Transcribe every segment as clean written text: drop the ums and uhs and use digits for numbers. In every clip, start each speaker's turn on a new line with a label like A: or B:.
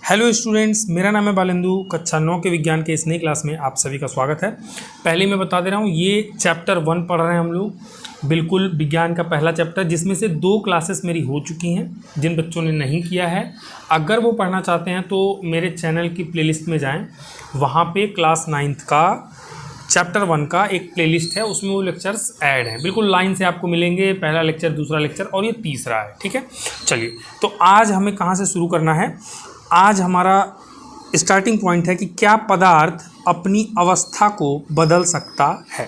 A: Hello students, मेरा नाम है बालेंदु। कक्षा 9 के विज्ञान के इस नई क्लास में आप सभी का स्वागत है। पहले मैं बता दे रहा हूँ, ये चैप्टर 1 पढ़ रहे हैं हम लोग, बिल्कुल विज्ञान का पहला चैप्टर, जिसमें से 2 क्लासेस मेरी हो चुकी हैं। जिन बच्चों ने नहीं किया है, अगर वो पढ़ना चाहते हैं तो मेरे चैनल की प्लेलिस्ट में जाएँ। वहाँ पर क्लास 9th का चैप्टर 1 का एक प्लेलिस्ट है, उसमें वो लेक्चर्स ऐड हैं, बिल्कुल लाइन से आपको मिलेंगे। पहला लेक्चर, दूसरा लेक्चर और ये तीसरा है। ठीक है, चलिए तो आज हमें कहाँ से शुरू करना है। आज हमारा स्टार्टिंग पॉइंट है कि क्या पदार्थ अपनी अवस्था को बदल सकता है।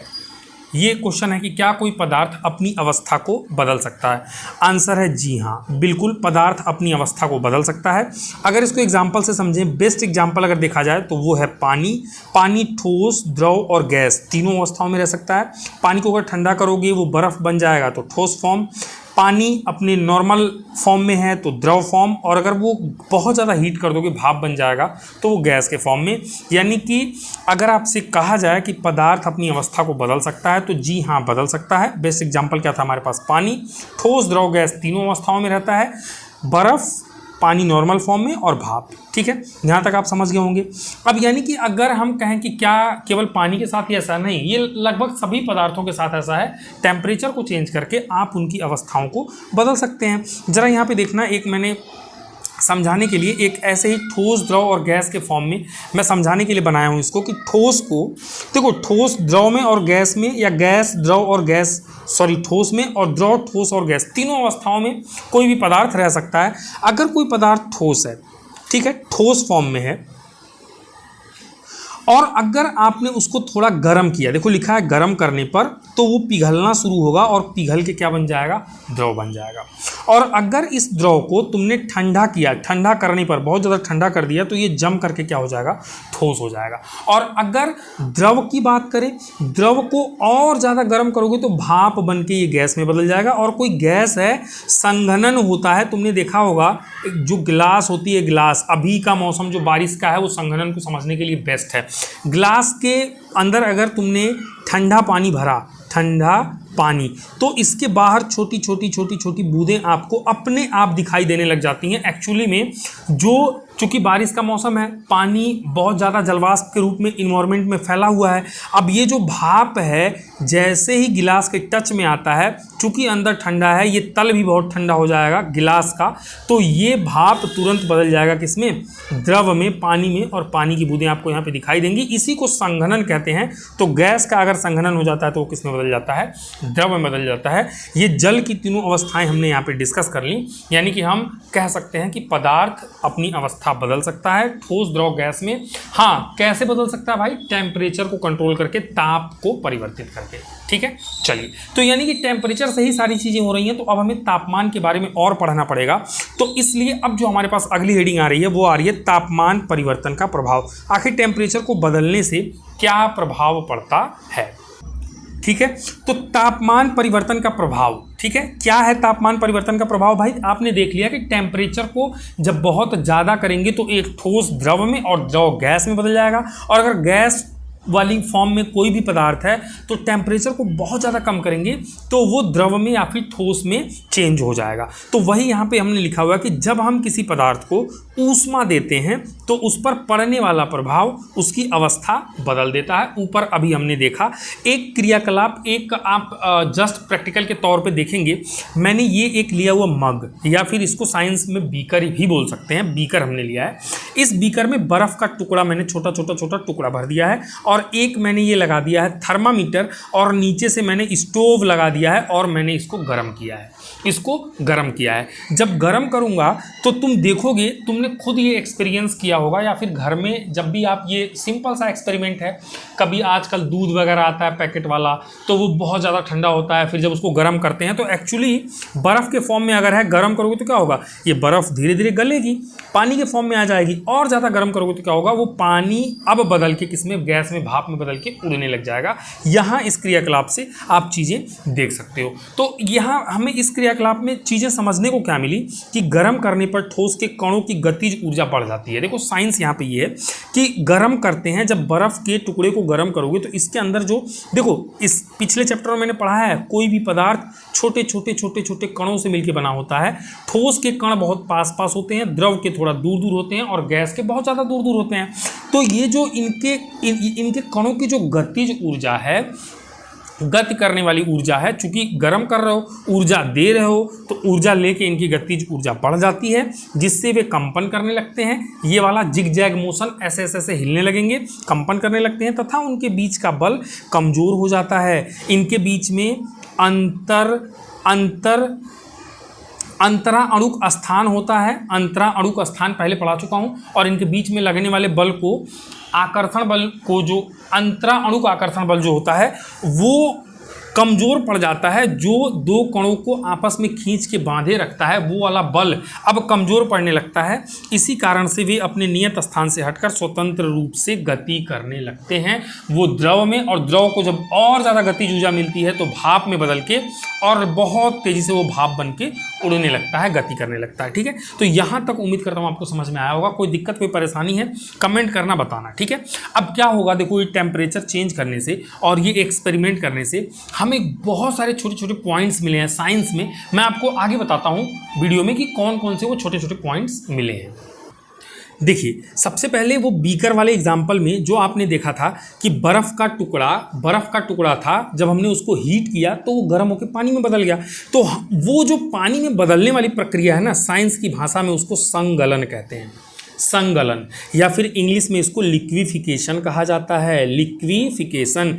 A: ये क्वेश्चन है कि क्या कोई पदार्थ अपनी अवस्था को बदल सकता है। आंसर है जी हाँ, बिल्कुल पदार्थ अपनी अवस्था को बदल सकता है। अगर इसको एग्जांपल से समझें, बेस्ट एग्जांपल अगर देखा जाए तो वो है पानी। पानी ठोस, द्रव और गैस तीनों अवस्थाओं में रह सकता है। पानी को अगर ठंडा करोगे वो बर्फ़ बन जाएगा तो ठोस फॉर्म। पानी अपने नॉर्मल फॉर्म में है तो द्रव फॉर्म, और अगर वो बहुत ज़्यादा हीट कर दोगे भाप बन जाएगा तो वो गैस के फॉर्म में। यानी कि अगर आपसे कहा जाए कि पदार्थ अपनी अवस्था को बदल सकता है तो जी हाँ, बदल सकता है। बेस्ट एग्जांपल क्या था हमारे पास, पानी। ठोस, द्रव, गैस तीनों अवस्थाओं में रहता है। बर्फ़, पानी नॉर्मल फॉर्म में, और भाप। ठीक है, यहाँ तक आप समझ गए होंगे। अब यानी कि अगर हम कहें कि क्या केवल पानी के साथ ही ऐसा, नहीं, ये लगभग सभी पदार्थों के साथ ऐसा है। टेम्परेचर को चेंज करके आप उनकी अवस्थाओं को बदल सकते हैं। ज़रा यहाँ पे देखना, एक मैंने समझाने के लिए एक ऐसे ही ठोस, द्रव और गैस के फॉर्म में मैं समझाने के लिए बनाया हूँ इसको, कि ठोस को देखो, ठोस द्रव में और गैस में, या गैस द्रव और गैस, ठोस में, और द्रव, ठोस और गैस तीनों अवस्थाओं में कोई भी पदार्थ रह सकता है। अगर कोई पदार्थ ठोस है, ठीक है, ठोस फॉर्म में है, और अगर आपने उसको थोड़ा गर्म किया, देखो लिखा है गर्म करने पर, तो वो पिघलना शुरू होगा और पिघल के क्या बन जाएगा, द्रव बन जाएगा। और अगर इस द्रव को तुमने ठंडा किया, ठंडा करने पर बहुत ज़्यादा ठंडा कर दिया, तो ये जम करके क्या हो जाएगा, ठोस हो जाएगा। और अगर द्रव की बात करें, द्रव को और ज़्यादा गर्म करोगे तो भाप बन के ये गैस में बदल जाएगा। और कोई गैस है, संघनन होता है, तुमने देखा होगा जो गिलास होती है, गिलास, अभी का मौसम जो बारिश का है वो संघनन को समझने के लिए बेस्ट है। ग्लास के अंदर अगर तुमने ठंडा पानी भरा, ठंडा पानी, तो इसके बाहर छोटी छोटी बूंदें आपको अपने आप दिखाई देने लग जाती हैं। एक्चुअली में जो, चूंकि बारिश का मौसम है, पानी बहुत ज़्यादा जलवाष्प के रूप में इन्वायरमेंट में फैला हुआ है। अब ये जो भाप है, जैसे ही गिलास के टच में आता है, चूंकि अंदर ठंडा है, ये तल भी बहुत ठंडा हो जाएगा गिलास का, तो ये भाप तुरंत बदल जाएगा किसमें, द्रव में, पानी में, और पानी की बूंदें आपको यहाँ पे दिखाई देंगी। इसी को संघनन कहते हैं। तो गैस का अगर संघनन हो जाता है तो वो किसमें बदल जाता है, द्रव में बदल जाता है। ये जल की तीनों अवस्थाएं हमने यहाँ पे डिस्कस कर ली। यानी कि हम कह सकते हैं कि पदार्थ अपनी अवस्था बदल सकता है, ठोस, द्रव, गैस में। हाँ, कैसे बदल सकता है भाई, टेम्परेचर को कंट्रोल करके, ताप को परिवर्तित करके। ठीक है, चलिए, तो यानी कि टेम्परेचर से ही सारी चीज़ें हो रही हैं, तो अब हमें तापमान के बारे में और पढ़ना पड़ेगा। तो इसलिए अब जो हमारे पास अगली हेडिंग आ रही है वो आ रही है तापमान परिवर्तन का प्रभाव। आखिर टेम्परेचर को बदलने से क्या प्रभाव पड़ता है। ठीक है, तो तापमान परिवर्तन का प्रभाव, ठीक है, क्या है तापमान परिवर्तन का प्रभाव भाई। आपने देख लिया कि टेम्परेचर को जब बहुत ज़्यादा करेंगे तो एक ठोस द्रव में और द्रव गैस में बदल जाएगा, और अगर गैस वाली फॉर्म में कोई भी पदार्थ है तो टेम्परेचर को बहुत ज़्यादा कम करेंगे तो वो द्रव में या फिर ठोस में चेंज हो जाएगा। तो वही यहाँ पे हमने लिखा हुआ है कि जब हम किसी पदार्थ को ऊष्मा देते हैं तो उस पर पड़ने वाला प्रभाव उसकी अवस्था बदल देता है। ऊपर अभी हमने देखा एक क्रियाकलाप, एक आप जस्ट प्रैक्टिकल के तौर पे देखेंगे। मैंने ये एक लिया हुआ मग, या फिर इसको साइंस में बीकर भी बोल सकते हैं, बीकर हमने लिया है। इस बीकर में बर्फ़ का टुकड़ा मैंने छोटा टुकड़ा भर दिया है, और एक मैंने ये लगा दिया है थर्मामीटर, और नीचे से मैंने स्टोव लगा दिया है, और मैंने इसको गर्म किया है, जब गर्म करूंगा तो तुम देखोगे, तुमने खुद ये एक्सपीरियंस किया होगा, या फिर घर में जब भी आप, ये सिंपल सा एक्सपेरिमेंट है, कभी आजकल दूध वगैरह आता है पैकेट वाला, तो वो बहुत ज़्यादा ठंडा होता है, फिर जब उसको गर्म करते हैं तो एक्चुअली बर्फ़ के फॉर्म में अगर है, गर्म करोगे तो क्या होगा, ये बर्फ़ धीरे धीरे गलेगी, पानी के फॉर्म में आ जाएगी, और ज़्यादा गर्म करोगे तो क्या होगा, वो पानी अब बदल के किसमें, गैस में, भाप में बदल के उड़ने लग जाएगा। यहाँ इस क्रियाकलाप से आप चीज़ें देख सकते हो। तो यहाँ हमें इस क्रियाकलाप में चीज़ें समझने को क्या मिली कि गर्म करने पर ठोस के कणों की गतिज ऊर्जा बढ़ जाती है। देखो साइंस यहाँ पे ये है कि गर्म करते हैं, जब बर्फ़ के टुकड़े को गर्म करोगे तो इसके अंदर जो, देखो इस पिछले चैप्टर में मैंने पढ़ा है, कोई भी पदार्थ छोटे छोटे कणों से मिलकर बना होता है। ठोस के कण बहुत पास पास होते हैं, द्रव के थोड़ा दूर दूर होते हैं, और गैस के बहुत ज़्यादा दूर दूर होते हैं। तो ये जो इनके कणों की जो गतिज ऊर्जा है, गति करने वाली ऊर्जा है, चूंकि गर्म कर रहे हो, ऊर्जा दे रहे हो, तो ऊर्जा लेके इनकी गतिज ऊर्जा बढ़ जाती है, जिससे वे कंपन करने लगते हैं। ये वाला जिग जैग मोशन ऐसे ऐसे ऐसे हिलने लगेंगे, कंपन करने लगते हैं, तथा उनके बीच का बल कमजोर हो जाता है। इनके बीच में अंतरा अणुक स्थान होता है। अंतरा अणुक स्थान पहले पढ़ा चुका हूँ। और इनके बीच में लगने वाले बल को, आकर्षण बल को, जो अंतरा अणुक आकर्षण बल जो होता है वो कमजोर पड़ जाता है। जो दो कणों को आपस में खींच के बांधे रखता है वो वाला बल अब कमजोर पड़ने लगता है। इसी कारण से वे अपने नियत स्थान से हटकर स्वतंत्र रूप से गति करने लगते हैं वो द्रव में। और द्रव को जब और ज़्यादा गतिज ऊर्जा मिलती है तो भाप में बदल के और बहुत तेज़ी से वो भाप बन के उड़ने लगता है, गति करने लगता है। ठीक है, तो यहाँ तक उम्मीद करता हूँ आपको समझ में आया होगा। कोई दिक्कत, कोई परेशानी है, कमेंट करना, बताना। ठीक है, अब क्या होगा, देखो, ये टेम्परेचर चेंज करने से और ये एक्सपेरिमेंट करने से हमें बहुत सारे छोटे छोटे पॉइंट्स मिले हैं साइंस में। मैं आपको आगे बताता हूँ वीडियो में कि कौन कौन से वो छोटे छोटे पॉइंट्स मिले हैं। देखिए, सबसे पहले वो बीकर वाले एग्जाम्पल में जो आपने देखा था कि बर्फ़ का टुकड़ा था, जब हमने उसको हीट किया तो वो गर्म होकर पानी में बदल गया। तो वो जो पानी में बदलने वाली प्रक्रिया है ना, साइंस की भाषा में उसको संगलन कहते हैं। संगलन, या फिर इंग्लिश में इसको लिक्विफिकेशन कहा जाता है। लिक्विफिकेशन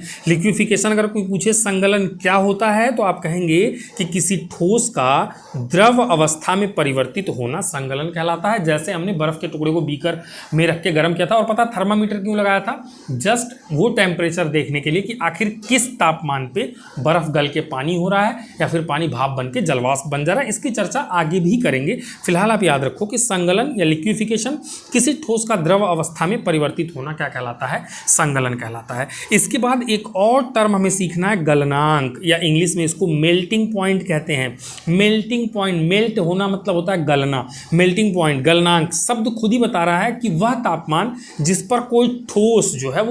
A: अगर कोई पूछे संगलन क्या होता है तो आप कहेंगे कि किसी ठोस का द्रव अवस्था में परिवर्तित होना संगलन कहलाता है। जैसे हमने बर्फ के टुकड़े को बीकर में रख के गर्म किया था, और पता थर्मामीटर क्यों लगाया था? जस्ट वो टेम्परेचर देखने के लिए कि आखिर किस तापमान पे बर्फ गल के पानी हो रहा है या फिर पानी भाप बन के जलवाष्प बन जा रहा है। इसकी चर्चा आगे भी करेंगे। फिलहाल आप याद रखो कि संगलन या लिक्विफिकेशन, किसी ठोस का द्रव अवस्था में परिवर्तित होना क्या कहलाता है? संगलन कहलाता है। इसके बाद एक और टर्म हमें सीखना है, गलनांक, या इंग्लिश में इसको मेल्टिंग पॉइंट कहते हैं। मेल्टिंग पॉइंट, मेल्ट होना मतलब होता है गलना, मेल्टिंग पॉइंट, गलनांक शब्द खुद ही बता रहा है कि वह तापमान जिस पर कोई ठोस जो है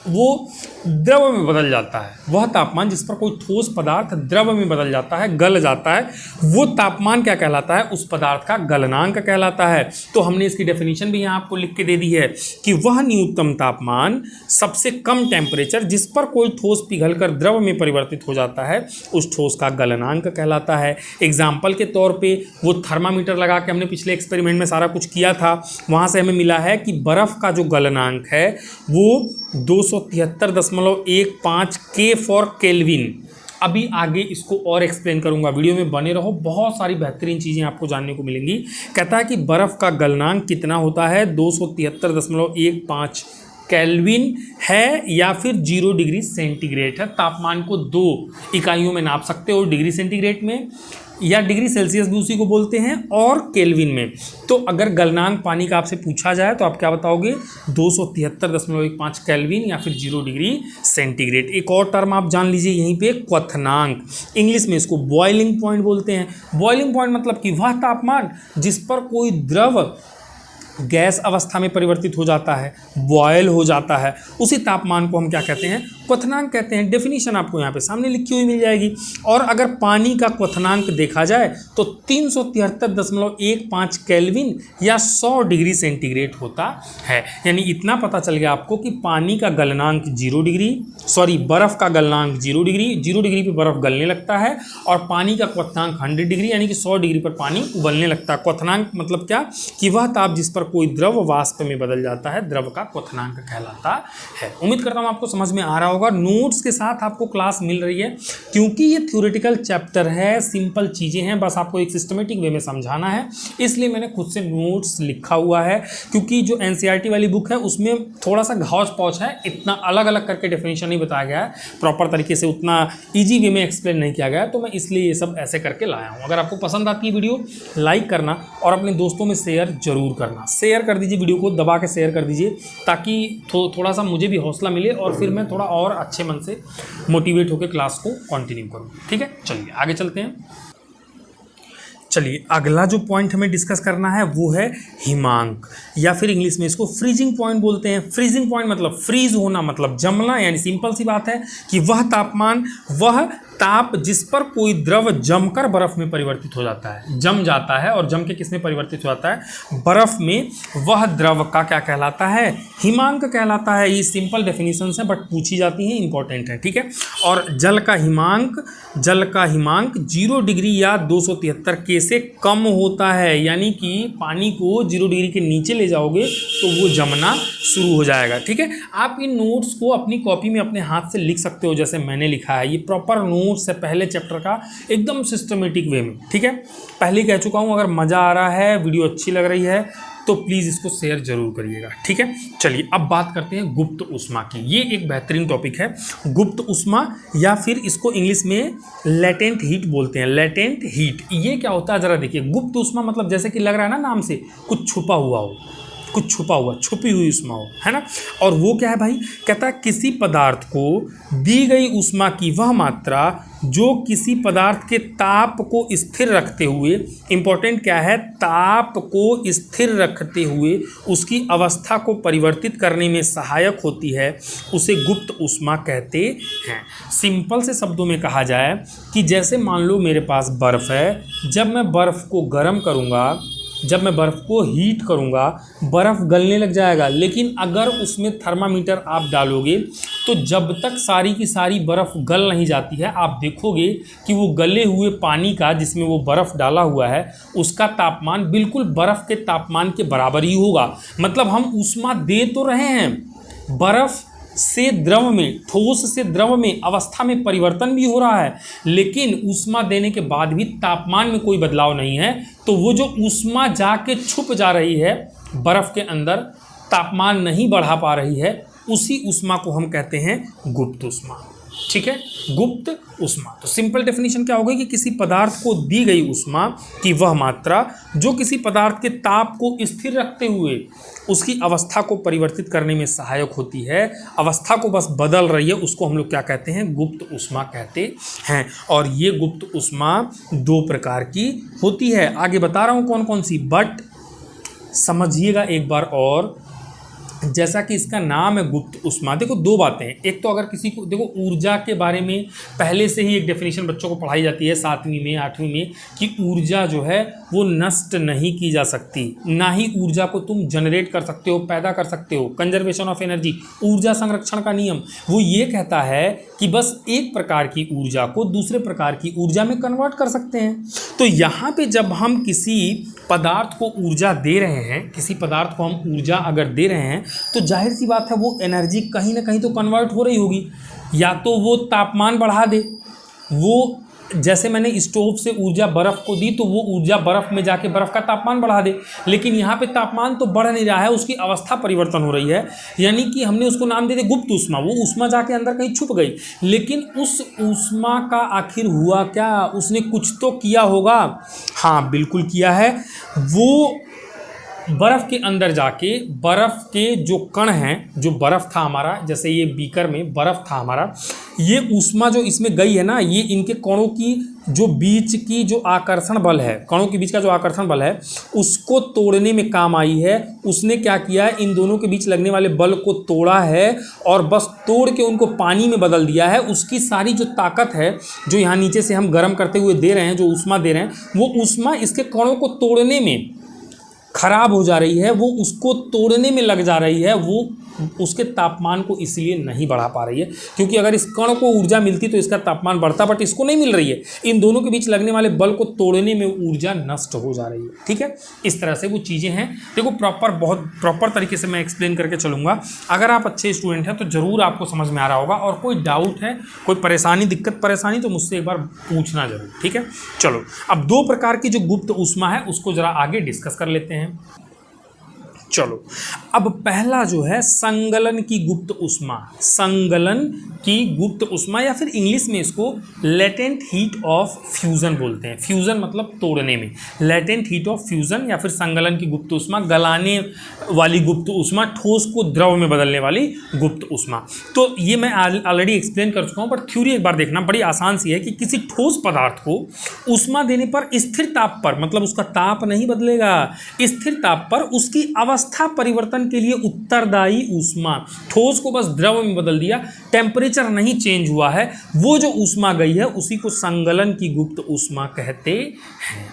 A: वो द्रव में बदल जाता है। वह तापमान जिस पर कोई ठोस पदार्थ द्रव में बदल जाता है, गल जाता है, वो तापमान क्या कहलाता है? उस पदार्थ का गलनांक कहलाता है। तो हमने इसकी डेफिनेशन भी यहाँ आपको लिख के दे दी है कि वह न्यूनतम तापमान, सबसे कम टेम्परेचर जिस पर कोई ठोस पिघलकर द्रव में परिवर्तित हो जाता है, उस ठोस का गलनांक कहलाता है। एग्जाम्पल के तौर पर वो थर्मामीटर लगा के हमने पिछले एक्सपेरिमेंट में सारा कुछ किया था, वहाँ से हमें मिला है कि बर्फ़ का जो गलनांक है वो 273.15 K फॉर केल्विन। अभी आगे इसको और एक्सप्लेन करूंगा, वीडियो में बने रहो, बहुत सारी बेहतरीन चीज़ें आपको जानने को मिलेंगी। कहता है कि बर्फ़ का गलनांक कितना होता है? 273.15 केल्विन है या फिर 0 डिग्री सेंटीग्रेड है। तापमान को 2 इकाइयों में नाप सकते हो, डिग्री सेंटीग्रेड में या डिग्री सेल्सियस भी उसी को बोलते हैं, और केल्विन में। तो अगर गलनांक पानी का आपसे पूछा जाए तो आप क्या बताओगे? 273.15 केल्विन या फिर 0 डिग्री सेंटीग्रेड। एक और टर्म आप जान लीजिए यहीं पे, क्वथनांक। इंग्लिश में इसको बॉइलिंग पॉइंट बोलते हैं। बॉइलिंग पॉइंट मतलब कि वह तापमान जिस पर कोई द्रव गैस अवस्था में परिवर्तित हो जाता है, बॉयल हो जाता है, उसी तापमान को हम क्या कहते हैं? क्वथनांक कहते हैं। डेफिनेशन आपको यहाँ पे सामने लिखी हुई मिल जाएगी। और अगर पानी का क्वथनांक देखा जाए तो 373.15 केल्विन या 100 डिग्री सेंटीग्रेड होता है। यानी इतना पता चल गया आपको कि पानी का गलनांक बर्फ़ का गलनांक 0 डिग्री पे बर्फ़ गलने लगता है, और पानी का क्वथनांक 100 डिग्री यानी कि 100 डिग्री पर पानी उबलने लगता है। क्वथनांक मतलब क्या? कि वह ताप जिस पर कोई द्रव वाष्प में बदल जाता है, द्रव का क्वथनांक कहलाता है। उम्मीद करता हूं आपको समझ में आ रहा होगा। नोट्स के साथ आपको क्लास मिल रही है, क्योंकि ये थ्योरेटिकल चैप्टर है, सिंपल चीज़ें हैं, बस आपको एक सिस्टमेटिक वे में समझाना है, इसलिए मैंने खुद से नोट्स लिखा हुआ है। क्योंकि जो एनसीईआरटी वाली बुक है उसमें थोड़ा सा घौच पौच है, इतना अलग अलग करके डेफिनेशन नहीं बताया गया है, प्रॉपर तरीके से उतना ईजी वे में एक्सप्लेन नहीं किया गया है, तो मैं इसलिए ये सब ऐसे करके लाया हूँ। अगर आपको पसंद आती है वीडियो, लाइक करना और अपने दोस्तों में शेयर जरूर करना। शेयर कर दीजिए, वीडियो को दबा के शेयर कर दीजिए, ताकि थोड़ा सा मुझे भी हौसला मिले और फिर मैं थोड़ा और अच्छे मन से मोटिवेट होकर क्लास को कंटिन्यू करूँ। ठीक है, चलिए आगे चलते हैं। चलिए अगला जो पॉइंट हमें डिस्कस करना है वो है हिमांक, या फिर इंग्लिश में इसको फ्रीजिंग पॉइंट बोलते हैं। फ्रीजिंग पॉइंट मतलब फ्रीज होना, मतलब जमना, यानी सिंपल सी बात है कि वह तापमान, वह ताप जिस पर कोई द्रव जमकर बर्फ में परिवर्तित हो जाता है, जम जाता है, और जम के किस में परिवर्तित हो जाता है, बर्फ में, वह द्रव का क्या कहलाता है, हिमांक कहलाता है। ये सिंपल डेफिनेशन है बट पूछी जाती हैं, इंपॉर्टेंट है, ठीक है। और जल का हिमांक 0 डिग्री या 273 के से कम होता है, यानी कि पानी को 0 डिग्री के नीचे ले जाओगे तो वो जमना शुरू हो जाएगा, ठीक है। आप इन नोट्स को अपनी कॉपी में अपने हाथ से लिख सकते हो जैसे मैंने लिखा है। ये प्रॉपर नोट्स है पहले चैप्टर का, एकदम सिस्टमेटिक वे में, ठीक है। पहले कह चुका हूँ, अगर मज़ा आ रहा है, वीडियो अच्छी लग रही है तो प्लीज़ इसको शेयर जरूर करिएगा, ठीक है। चलिए अब बात करते हैं गुप्त ऊष्मा की। ये एक बेहतरीन टॉपिक है, गुप्त ऊष्मा, या फिर इसको इंग्लिश में लेटेंट हीट बोलते हैं। लेटेंट हीट ये क्या होता है ज़रा देखिए। गुप्त ऊष्मा मतलब जैसे कि लग रहा है ना नाम से, कुछ छुपा हुआ हो, कुछ छुपा हुआ, छुपी हुई ऊष्मा हो, है ना। और वो क्या है भाई, कहता है किसी पदार्थ को दी गई ऊष्मा की वह मात्रा जो किसी पदार्थ के ताप को स्थिर रखते हुए, इंपॉर्टेंट क्या है, ताप को स्थिर रखते हुए उसकी अवस्था को परिवर्तित करने में सहायक होती है, उसे गुप्त ऊष्मा कहते हैं। सिंपल से शब्दों में कहा जाए कि जैसे मान लो मेरे पास बर्फ़ है, जब मैं बर्फ़ को गर्म करूँगा, जब मैं बर्फ़ को हीट करूँगा, बर्फ़ गलने लग जाएगा। लेकिन अगर उसमें थर्मामीटर आप डालोगे तो जब तक सारी की सारी बर्फ़ गल नहीं जाती है, आप देखोगे कि वो गले हुए पानी का, जिसमें वो बर्फ़ डाला हुआ है, उसका तापमान बिल्कुल बर्फ़ के तापमान के बराबर ही होगा। मतलब हम ऊष्मा दे तो रहे हैं, बर्फ़ से द्रव में, ठोस से द्रव में अवस्था में परिवर्तन भी हो रहा है, लेकिन ऊष्मा देने के बाद भी तापमान में कोई बदलाव नहीं है। तो वो जो ऊष्मा जाके छुप जा रही है बर्फ़ के अंदर, तापमान नहीं बढ़ा पा रही है, उसी ऊष्मा को हम कहते हैं गुप्त ऊष्मा, ठीक है, गुप्त ऊष्मा। तो सिंपल डेफिनेशन क्या होगी कि किसी पदार्थ को दी गई ऊष्मा की वह मात्रा जो किसी पदार्थ के ताप को स्थिर रखते हुए उसकी अवस्था को परिवर्तित करने में सहायक होती है, अवस्था को बस बदल रही है, उसको हम लोग क्या कहते हैं, गुप्त ऊष्मा कहते हैं। और ये गुप्त ऊष्मा 2 प्रकार की होती है। आगे बता रहा हूँ कौन कौन सी, बट समझिएगा एक बार और। जैसा कि इसका नाम है गुप्त ऊष्मा, देखो 2 बातें हैं। एक तो अगर किसी को, देखो ऊर्जा के बारे में पहले से ही एक डेफिनेशन बच्चों को पढ़ाई जाती है 7वीं में 8वीं में, कि ऊर्जा जो है वो नष्ट नहीं की जा सकती, ना ही ऊर्जा को तुम जनरेट कर सकते हो, पैदा कर सकते हो। कंजर्वेशन ऑफ एनर्जी, ऊर्जा संरक्षण का नियम, वो ये कहता है कि बस एक प्रकार की ऊर्जा को दूसरे प्रकार की ऊर्जा में कन्वर्ट कर सकते हैं। तो यहाँ पे जब हम किसी पदार्थ को ऊर्जा दे रहे हैं, किसी पदार्थ को हम ऊर्जा अगर दे रहे हैं, तो जाहिर सी बात है वो एनर्जी कहीं ना कहीं तो कन्वर्ट हो रही होगी। या तो वो तापमान बढ़ा दे, वो जैसे मैंने स्टोव से ऊर्जा बर्फ़ को दी तो वो ऊर्जा बर्फ़ में जाके बर्फ़ का तापमान बढ़ा दे, लेकिन यहाँ पे तापमान तो बढ़ नहीं रहा है, उसकी अवस्था परिवर्तन हो रही है। यानी कि हमने उसको नाम दे दिया गुप्त ऊष्मा। वो ऊष्मा जाके अंदर कहीं छुप गई, लेकिन उस ऊष्मा का आखिर हुआ क्या, उसने कुछ तो किया होगा। हाँ बिल्कुल किया है। वो बर्फ़ के अंदर जाके बर्फ़ के जो कण हैं, जो बर्फ़ था हमारा, जैसे ये बीकर में बर्फ़ था हमारा, ये ऊष्मा जो इसमें गई है ना, ये इनके कणों की जो बीच की जो आकर्षण बल है, कणों के बीच का जो आकर्षण बल है, उसको तोड़ने में काम आई है। उसने क्या किया है, इन दोनों के बीच लगने वाले बल को तोड़ा है और बस तोड़ के उनको पानी में बदल दिया है। उसकी सारी जो ताकत है, जो यहाँ नीचे से हम गर्म करते हुए दे रहे हैं, जो ऊष्मा दे रहे हैं, वो ऊष्मा इसके कणों को तोड़ने में खराब हो जा रही है, वो उसको तोड़ने में लग जा रही है, वो उसके तापमान को इसलिए नहीं बढ़ा पा रही है। क्योंकि अगर इस कण को ऊर्जा मिलती तो इसका तापमान बढ़ता, बट इसको नहीं मिल रही है। इन दोनों के बीच लगने वाले बल को तोड़ने में ऊर्जा नष्ट हो जा रही है, ठीक है। इस तरह से वो चीज़ें हैं। देखो बहुत प्रॉपर तरीके से मैं एक्सप्लेन करके चलूँगा। अगर आप अच्छे स्टूडेंट हैं तो ज़रूर आपको समझ में आ रहा होगा, और कोई डाउट है, कोई परेशानी, दिक्कत परेशानी, तो मुझसे एक बार पूछना जरूर, ठीक है। चलो अब 2 प्रकार की जो गुप्त ऊष्मा है उसको ज़रा आगे डिस्कस कर लेते हैं। चलो अब पहला जो है संगलन की गुप्त ऊष्मा, संगलन की गुप्त ऊष्मा, या फिर इंग्लिश में इसको लेटेंट हीट ऑफ फ्यूजन बोलते हैं। फ्यूजन मतलब तोड़ने में, लेटेंट हीट ऑफ फ्यूजन या फिर संगलन की गुप्त ऊष्मा, गलाने वाली गुप्त ऊष्मा, ठोस को द्रव में बदलने वाली गुप्त ऊष्मा। तो ये मैं ऑलरेडी एक्सप्लेन कर चुका हूँ, बट थ्योरी एक बार देखना, बड़ी आसान सी है कि किसी ठोस पदार्थ को ऊष्मा देने पर स्थिर ताप पर, मतलब उसका ताप नहीं बदलेगा, स्थिर ताप पर उसकी अवस्था अवस्था परिवर्तन के लिए उत्तरदायी ऊष्मा, ठोस को बस द्रव में बदल दिया, टेम्परेचर नहीं चेंज हुआ है, वो जो ऊष्मा गई है उसी को संगलन की गुप्त ऊष्मा कहते हैं।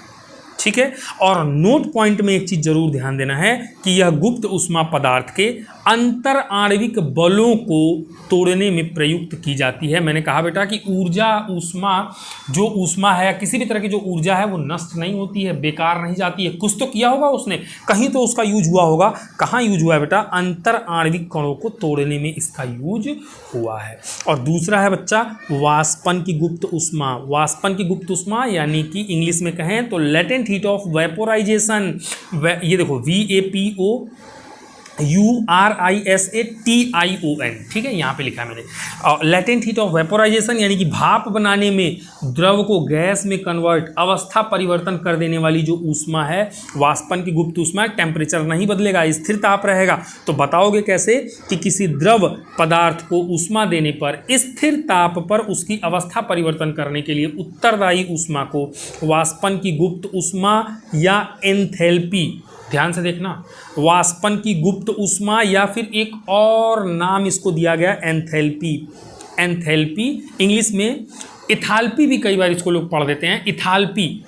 A: ठीक है। और नोट पॉइंट में एक चीज जरूर ध्यान देना है कि यह गुप्त ऊष्मा पदार्थ के अंतर आणविक बलों को तोड़ने में प्रयुक्त की जाती है। मैंने कहा बेटा कि ऊर्जा ऊष्मा जो ऊष्मा है, किसी भी तरह की जो ऊर्जा है वो नष्ट नहीं होती है, बेकार नहीं जाती है, कुछ तो किया होगा उसने, कहीं तो उसका यूज हुआ होगा। कहाँ यूज हुआ है बेटा? अंतर आणविक कणों को तोड़ने में इसका यूज हुआ है। और दूसरा है बच्चा वाष्पन की गुप्त ऊष्मा। वाष्पन की गुप्त ऊष्मा यानी कि इंग्लिश में कहें तो लेटेंट हीट ऑफ वेपोराइजेशन। ये देखो VAPOURISATION, ठीक है, यहाँ पे लिखा है मैंने। लेटेंट हीट ऑफ वेपोराइजेशन यानी कि भाप बनाने में द्रव को गैस में कन्वर्ट, अवस्था परिवर्तन कर देने वाली जो ऊष्मा है, वाष्पन की गुप्त ऊष्मा। टेम्परेचर नहीं बदलेगा, स्थिर ताप रहेगा। तो बताओगे कैसे कि किसी द्रव पदार्थ को ऊष्मा देने पर स्थिर ताप पर उसकी अवस्था परिवर्तन करने के लिए उत्तरदायी ऊष्मा को वाष्पन की गुप्त ऊष्मा या एंथैल्पी, ध्यान से देखना, वाष्पन की गुप्त ऊष्मा या फिर एक और नाम इसको दिया गया एंथैल्पी। एंथैल्पी इंग्लिश में इथाल्पी भी कई बार इसको लोग पढ़ देते हैं, इथाल्पी,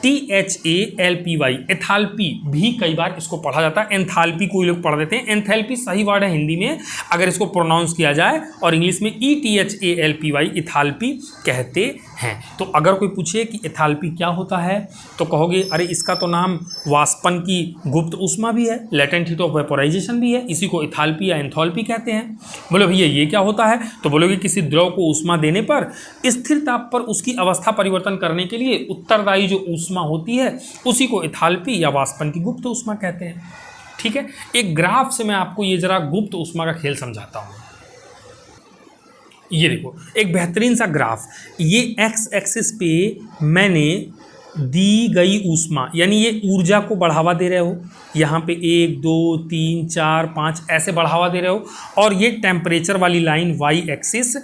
A: ETHALPY, एथाल्पी भी कई बार इसको पढ़ा जाता है, एंथैल्पी को लोग पढ़ देते हैं। एंथैल्पी सही वर्ड है हिंदी में अगर इसको प्रोनाउंस किया जाए, और इंग्लिश में ETHALPY, इथाल्पी कहते हैं। तो अगर कोई पूछे कि एथाल्पी क्या होता है तो कहोगे अरे इसका तो नाम वाष्पन की गुप्त ऊष्मा भी है, लेटेंट हीट ऑफ वेपोराइजेशन भी है, इसी को एथाल्पी या एंथैल्पी कहते हैं। बोलो भैया ये क्या होता है? तो बोलोगे किसी द्रव को ऊष्मा देने पर स्थिर ताप पर उसकी अवस्था परिवर्तन करने के लिए उत्तरदायी जो ऊष्मा होती है उसी को एथाल्पी या वाष्पन की गुप्त ऊष्मा कहते हैं। ठीक है। एक ग्राफ से मैं आपको ये जरा गुप्त ऊष्मा का खेल समझाता हूँ। ये देखो एक बेहतरीन सा ग्राफ, ये एक्स एक्सिस पे मैंने दी गई ऊष्मा यानी ये ऊर्जा को बढ़ावा दे रहे हो, यहाँ पे 1 2 3 4 5 ऐसे बढ़ावा दे रहे हो, और ये टेम्परेचर वाली लाइन वाई एक्सिस,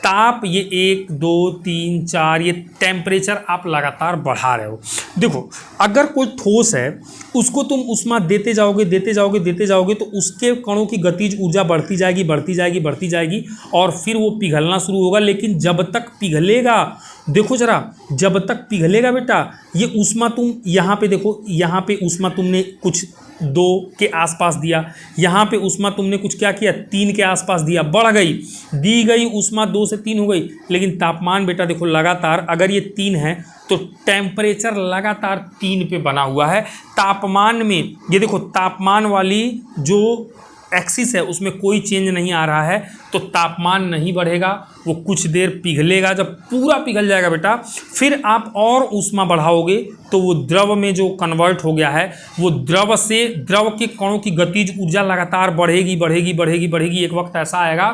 A: ताप ये 1 2 3 4 ये टेम्परेचर आप लगातार बढ़ा रहे हो। देखो अगर कोई ठोस है उसको तुम ऊष्मा देते जाओगे देते जाओगे देते जाओगे तो उसके कणों की गतिज ऊर्जा बढ़ती जाएगी बढ़ती जाएगी बढ़ती जाएगी, और फिर वो पिघलना शुरू होगा। लेकिन जब तक पिघलेगा, देखो जरा, जब तक पिघलेगा बेटा, ये ऊष्मा तुम यहाँ पे देखो, यहाँ पे ऊष्मा तुमने कुछ 2 के आसपास दिया, यहाँ पे ऊष्मा तुमने कुछ क्या किया 3 के आसपास दिया, बढ़ गई, दी गई ऊष्मा 2 से 3 हो गई। लेकिन तापमान बेटा देखो लगातार, अगर ये 3 है तो टेम्परेचर लगातार 3 पे बना हुआ है। तापमान में ये देखो, तापमान वाली जो एक्सिस है उसमें कोई चेंज नहीं आ रहा है, तो तापमान नहीं बढ़ेगा, वो कुछ देर पिघलेगा। जब पूरा पिघल जाएगा बेटा, फिर आप और ऊष्मा बढ़ाओगे तो वो द्रव में जो कन्वर्ट हो गया है, वो द्रव से, द्रव के कणों की गतिज ऊर्जा लगातार बढ़ेगी बढ़ेगी बढ़ेगी बढ़ेगी। एक वक्त ऐसा आएगा,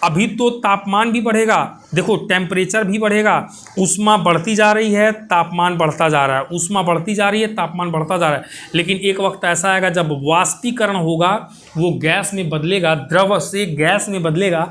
A: अभी तो तापमान भी बढ़ेगा, देखो टेम्परेचर भी बढ़ेगा, ऊष्मा बढ़ती जा रही है, तापमान बढ़ता जा रहा है, ऊष्मा बढ़ती जा रही है, तापमान बढ़ता जा रहा है। लेकिन एक वक्त ऐसा आएगा जब वाष्पीकरण होगा, वो गैस में बदलेगा, द्रव से गैस में बदलेगा,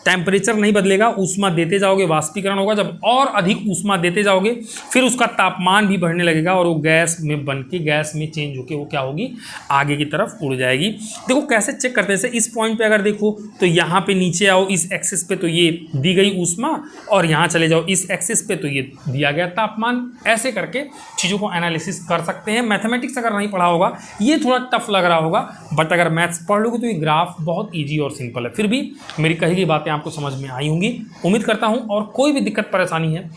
A: टेम्परेचर नहीं बदलेगा, ऊष्मा देते जाओगे, वाष्पीकरण होगा। जब और अधिक ऊष्मा देते जाओगे फिर उसका तापमान भी बढ़ने लगेगा, और वो गैस में बन के, गैस में चेंज होके वो क्या होगी, आगे की तरफ उड़ जाएगी। देखो कैसे चेक करते हैं, इस पॉइंट पे अगर देखो तो यहाँ पे नीचे आओ, इस एक्सिस पे तो ये दी गई ऊष्मा, और यहाँ चले जाओ इस एक्सिस पे तो ये दिया गया तापमान। ऐसे करके चीज़ों को एनालिसिस कर सकते हैं। मैथमेटिक्स अगर नहीं पढ़ा होगा, ये थोड़ा टफ लग रहा होगा, बट अगर मैथ्स पढ़ लोगे तो ये ग्राफ बहुत ईजी और सिंपल है। फिर भी मेरी कही गई बातें आपको समझ में आई होंगी, उम्मीद करता हूं। और कोई भी दिक्कत परेशानी है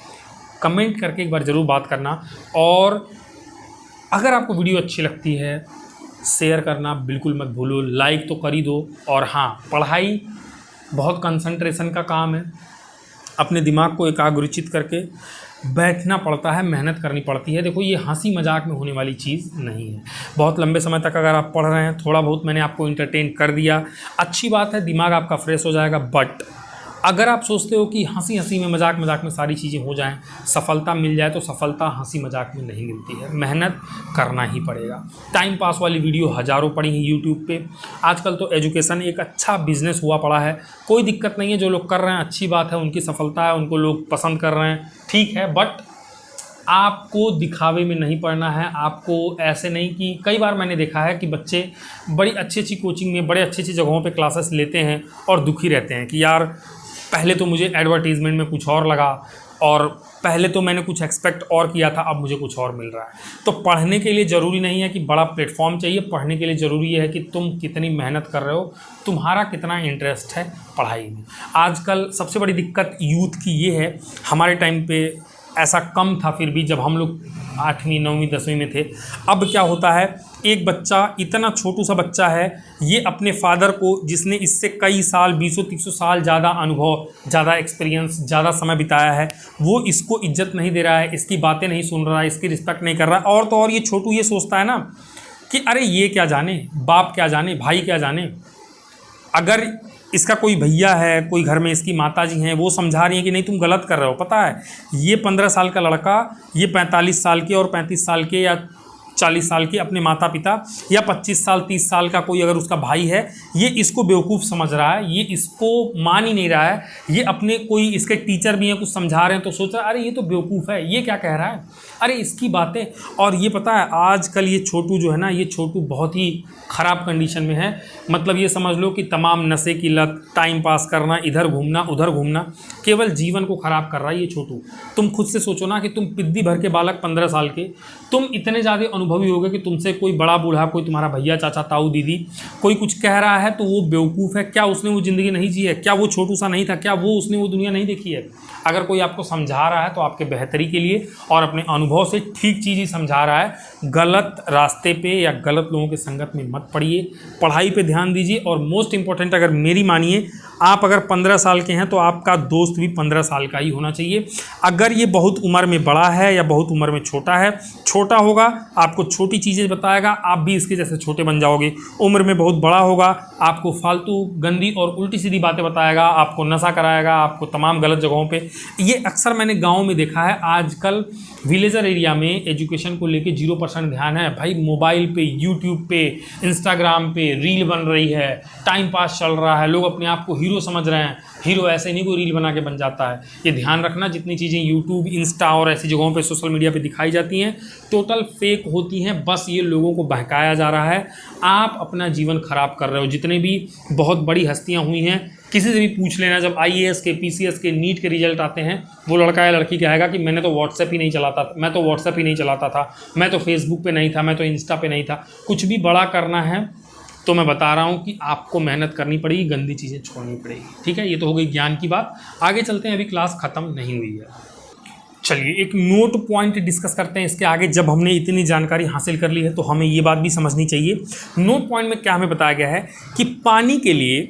A: कमेंट करके एक बार ज़रूर बात करना, और अगर आपको वीडियो अच्छी लगती है शेयर करना बिल्कुल मत भूलो, लाइक तो कर ही दो। और हाँ, पढ़ाई बहुत कंसंट्रेशन का काम है, अपने दिमाग को एकाग्रचित करके बैठना पड़ता है, मेहनत करनी पड़ती है। देखो ये हंसी मजाक में होने वाली चीज़ नहीं है। बहुत लंबे समय तक अगर आप पढ़ रहे हैं, थोड़ा बहुत मैंने आपको इंटरटेन कर दिया, अच्छी बात है, दिमाग आपका फ्रेश हो जाएगा। बट अगर आप सोचते हो कि हंसी हंसी में, मजाक मजाक में सारी चीज़ें हो जाएं, सफलता मिल जाए, तो सफलता हंसी मजाक में नहीं मिलती है, मेहनत करना ही पड़ेगा। टाइम पास वाली वीडियो हज़ारों पड़ी हैं यूट्यूब पे। आजकल तो एजुकेशन एक अच्छा बिजनेस हुआ पड़ा है, कोई दिक्कत नहीं है, जो लोग कर रहे हैं अच्छी बात है, उनकी सफलता है, उनको लोग पसंद कर रहे हैं, ठीक है। बट आपको दिखावे में नहीं पढ़ना है। आपको ऐसे नहीं कि कई बार मैंने देखा है कि बच्चे बड़ी अच्छी अच्छी कोचिंग में बड़े अच्छी अच्छी जगहों पे क्लासेस लेते हैं और दुखी रहते हैं कि यार पहले तो मुझे एडवर्टीज़मेंट में कुछ और लगा और पहले तो मैंने कुछ एक्सपेक्ट और किया था, अब मुझे कुछ और मिल रहा है। तो पढ़ने के लिए ज़रूरी नहीं है कि बड़ा प्लेटफॉर्म चाहिए, पढ़ने के लिए ज़रूरी है कि तुम कितनी मेहनत कर रहे हो, तुम्हारा कितना इंटरेस्ट है पढ़ाई में। आजकल सबसे बड़ी दिक्कत यूथ की ये है, हमारे टाइम पे ऐसा कम था फिर भी जब हम लोग 8वीं 9वीं 10वीं में थे। अब क्या होता है, एक बच्चा इतना छोटू सा बच्चा है, ये अपने फादर को जिसने इससे कई साल 20-30 साल ज़्यादा अनुभव, ज़्यादा एक्सपीरियंस, ज़्यादा समय बिताया है, वो इसको इज्जत नहीं दे रहा है, इसकी बातें नहीं सुन रहा है, इसकी रिस्पेक्ट नहीं कर रहा है। और तो और ये छोटू ये सोचता है ना कि अरे ये क्या जाने, बाप क्या जाने, भाई क्या जाने। अगर इसका कोई भैया है, कोई घर में इसकी माताजी हैं, वो समझा रही हैं कि नहीं तुम गलत कर रहे हो, पता है ये 15 साल का लड़का, ये 45 साल के और 35 साल के या 40 साल के अपने माता पिता, या 25 साल 30 साल का कोई अगर उसका भाई है, ये इसको बेवकूफ़ समझ रहा है, ये इसको मान ही नहीं रहा है। ये अपने कोई इसके टीचर भी हैं कुछ समझा रहे हैं तो सोच रहा है अरे ये तो बेवकूफ़ है, ये क्या कह रहा है, अरे इसकी बातें। और ये पता है आजकल ये छोटू जो है ना, ये छोटू बहुत ही ख़राब कंडीशन में है। मतलब ये समझ लो कि तमाम नशे की लत, टाइम पास करना, इधर घूमना उधर घूमना, केवल जीवन को ख़राब कर रहा है ये छोटू। तुम खुद से सोचो ना कि तुम पिद्दी भर के बालक 15 साल के, तुम इतने ज़्यादा अनुभवी हो गए कि तुमसे कोई बड़ा बूढ़ा, कोई तुम्हारा भैया चाचा ताऊ दीदी कोई कुछ कह रहा है तो वो बेवकूफ़ है। क्या उसने वो ज़िंदगी नहीं जी है? क्या वो छोटू सा नहीं था? क्या वो उसने वो दुनिया नहीं देखी है? अगर कोई आपको समझा रहा है तो आपके बेहतरी के लिए और अपने अनुभव से ठीक चीज़ ही समझा रहा है। गलत रास्ते पे या गलत लोगों के संगत में मत पड़िए, पढ़ाई पे ध्यान दीजिए। और मोस्ट इंपॉर्टेंट, अगर मेरी मानिए, आप अगर 15 साल के हैं तो आपका दोस्त भी 15 साल का ही होना चाहिए। अगर ये बहुत उम्र में बड़ा है या बहुत उम्र में छोटा है, छोटा होगा आपको छोटी चीज़ें बताएगा, आप भी इसके जैसे छोटे बन जाओगे। उम्र में बहुत बड़ा होगा, आपको फालतू गंदी और उल्टी सीधी बातें बताएगा, आपको नशा कराएगा, आपको तमाम गलत जगहों पे। ये अक्सर मैंने गाँव में देखा है। आजकल विलेजर एरिया में एजुकेशन को लेके 0% ध्यान है भाई। मोबाइल पे, यूट्यूब पे, इंस्टाग्राम पे रील बन रही है, टाइम पास चल रहा है, लोग अपने आप को हीरो समझ रहे हैं। हीरो ऐसे नहीं कोई रील बना के बन जाता है। ये ध्यान रखना, जितनी चीज़ें यूट्यूब, इंस्टा और ऐसी जगहों पे सोशल मीडिया पे दिखाई जाती हैं टोटल फेक होती हैं। बस ये लोगों को बहकाया जा रहा है। आप अपना जीवन खराब कर रहे हो। जितने भी बहुत बड़ी हस्तियां हुई हैं, किसी से भी पूछ लेना, जब IAS के, PCS के, नीट के रिजल्ट आते हैं, वो लड़का या लड़की कहेगा कि मैंने तो व्हाट्सएप ही नहीं चलाता था, मैं तो व्हाट्सएप ही नहीं चलाता था, मैं तो फेसबुक पे नहीं था, मैं तो इंस्टा पे नहीं था। कुछ भी बड़ा करना है तो मैं बता रहा हूँ कि आपको मेहनत करनी पड़ेगी, गंदी चीज़ें छोड़नी पड़ेगी। ठीक है, ये तो हो गई ज्ञान की बात। आगे चलते हैं, अभी क्लास ख़त्म नहीं हुई है। चलिए एक नोट पॉइंट डिस्कस करते हैं इसके आगे। जब हमने इतनी जानकारी हासिल कर ली है तो हमें ये बात भी समझनी चाहिए। नोट पॉइंट में क्या हमें बताया गया है कि पानी के लिए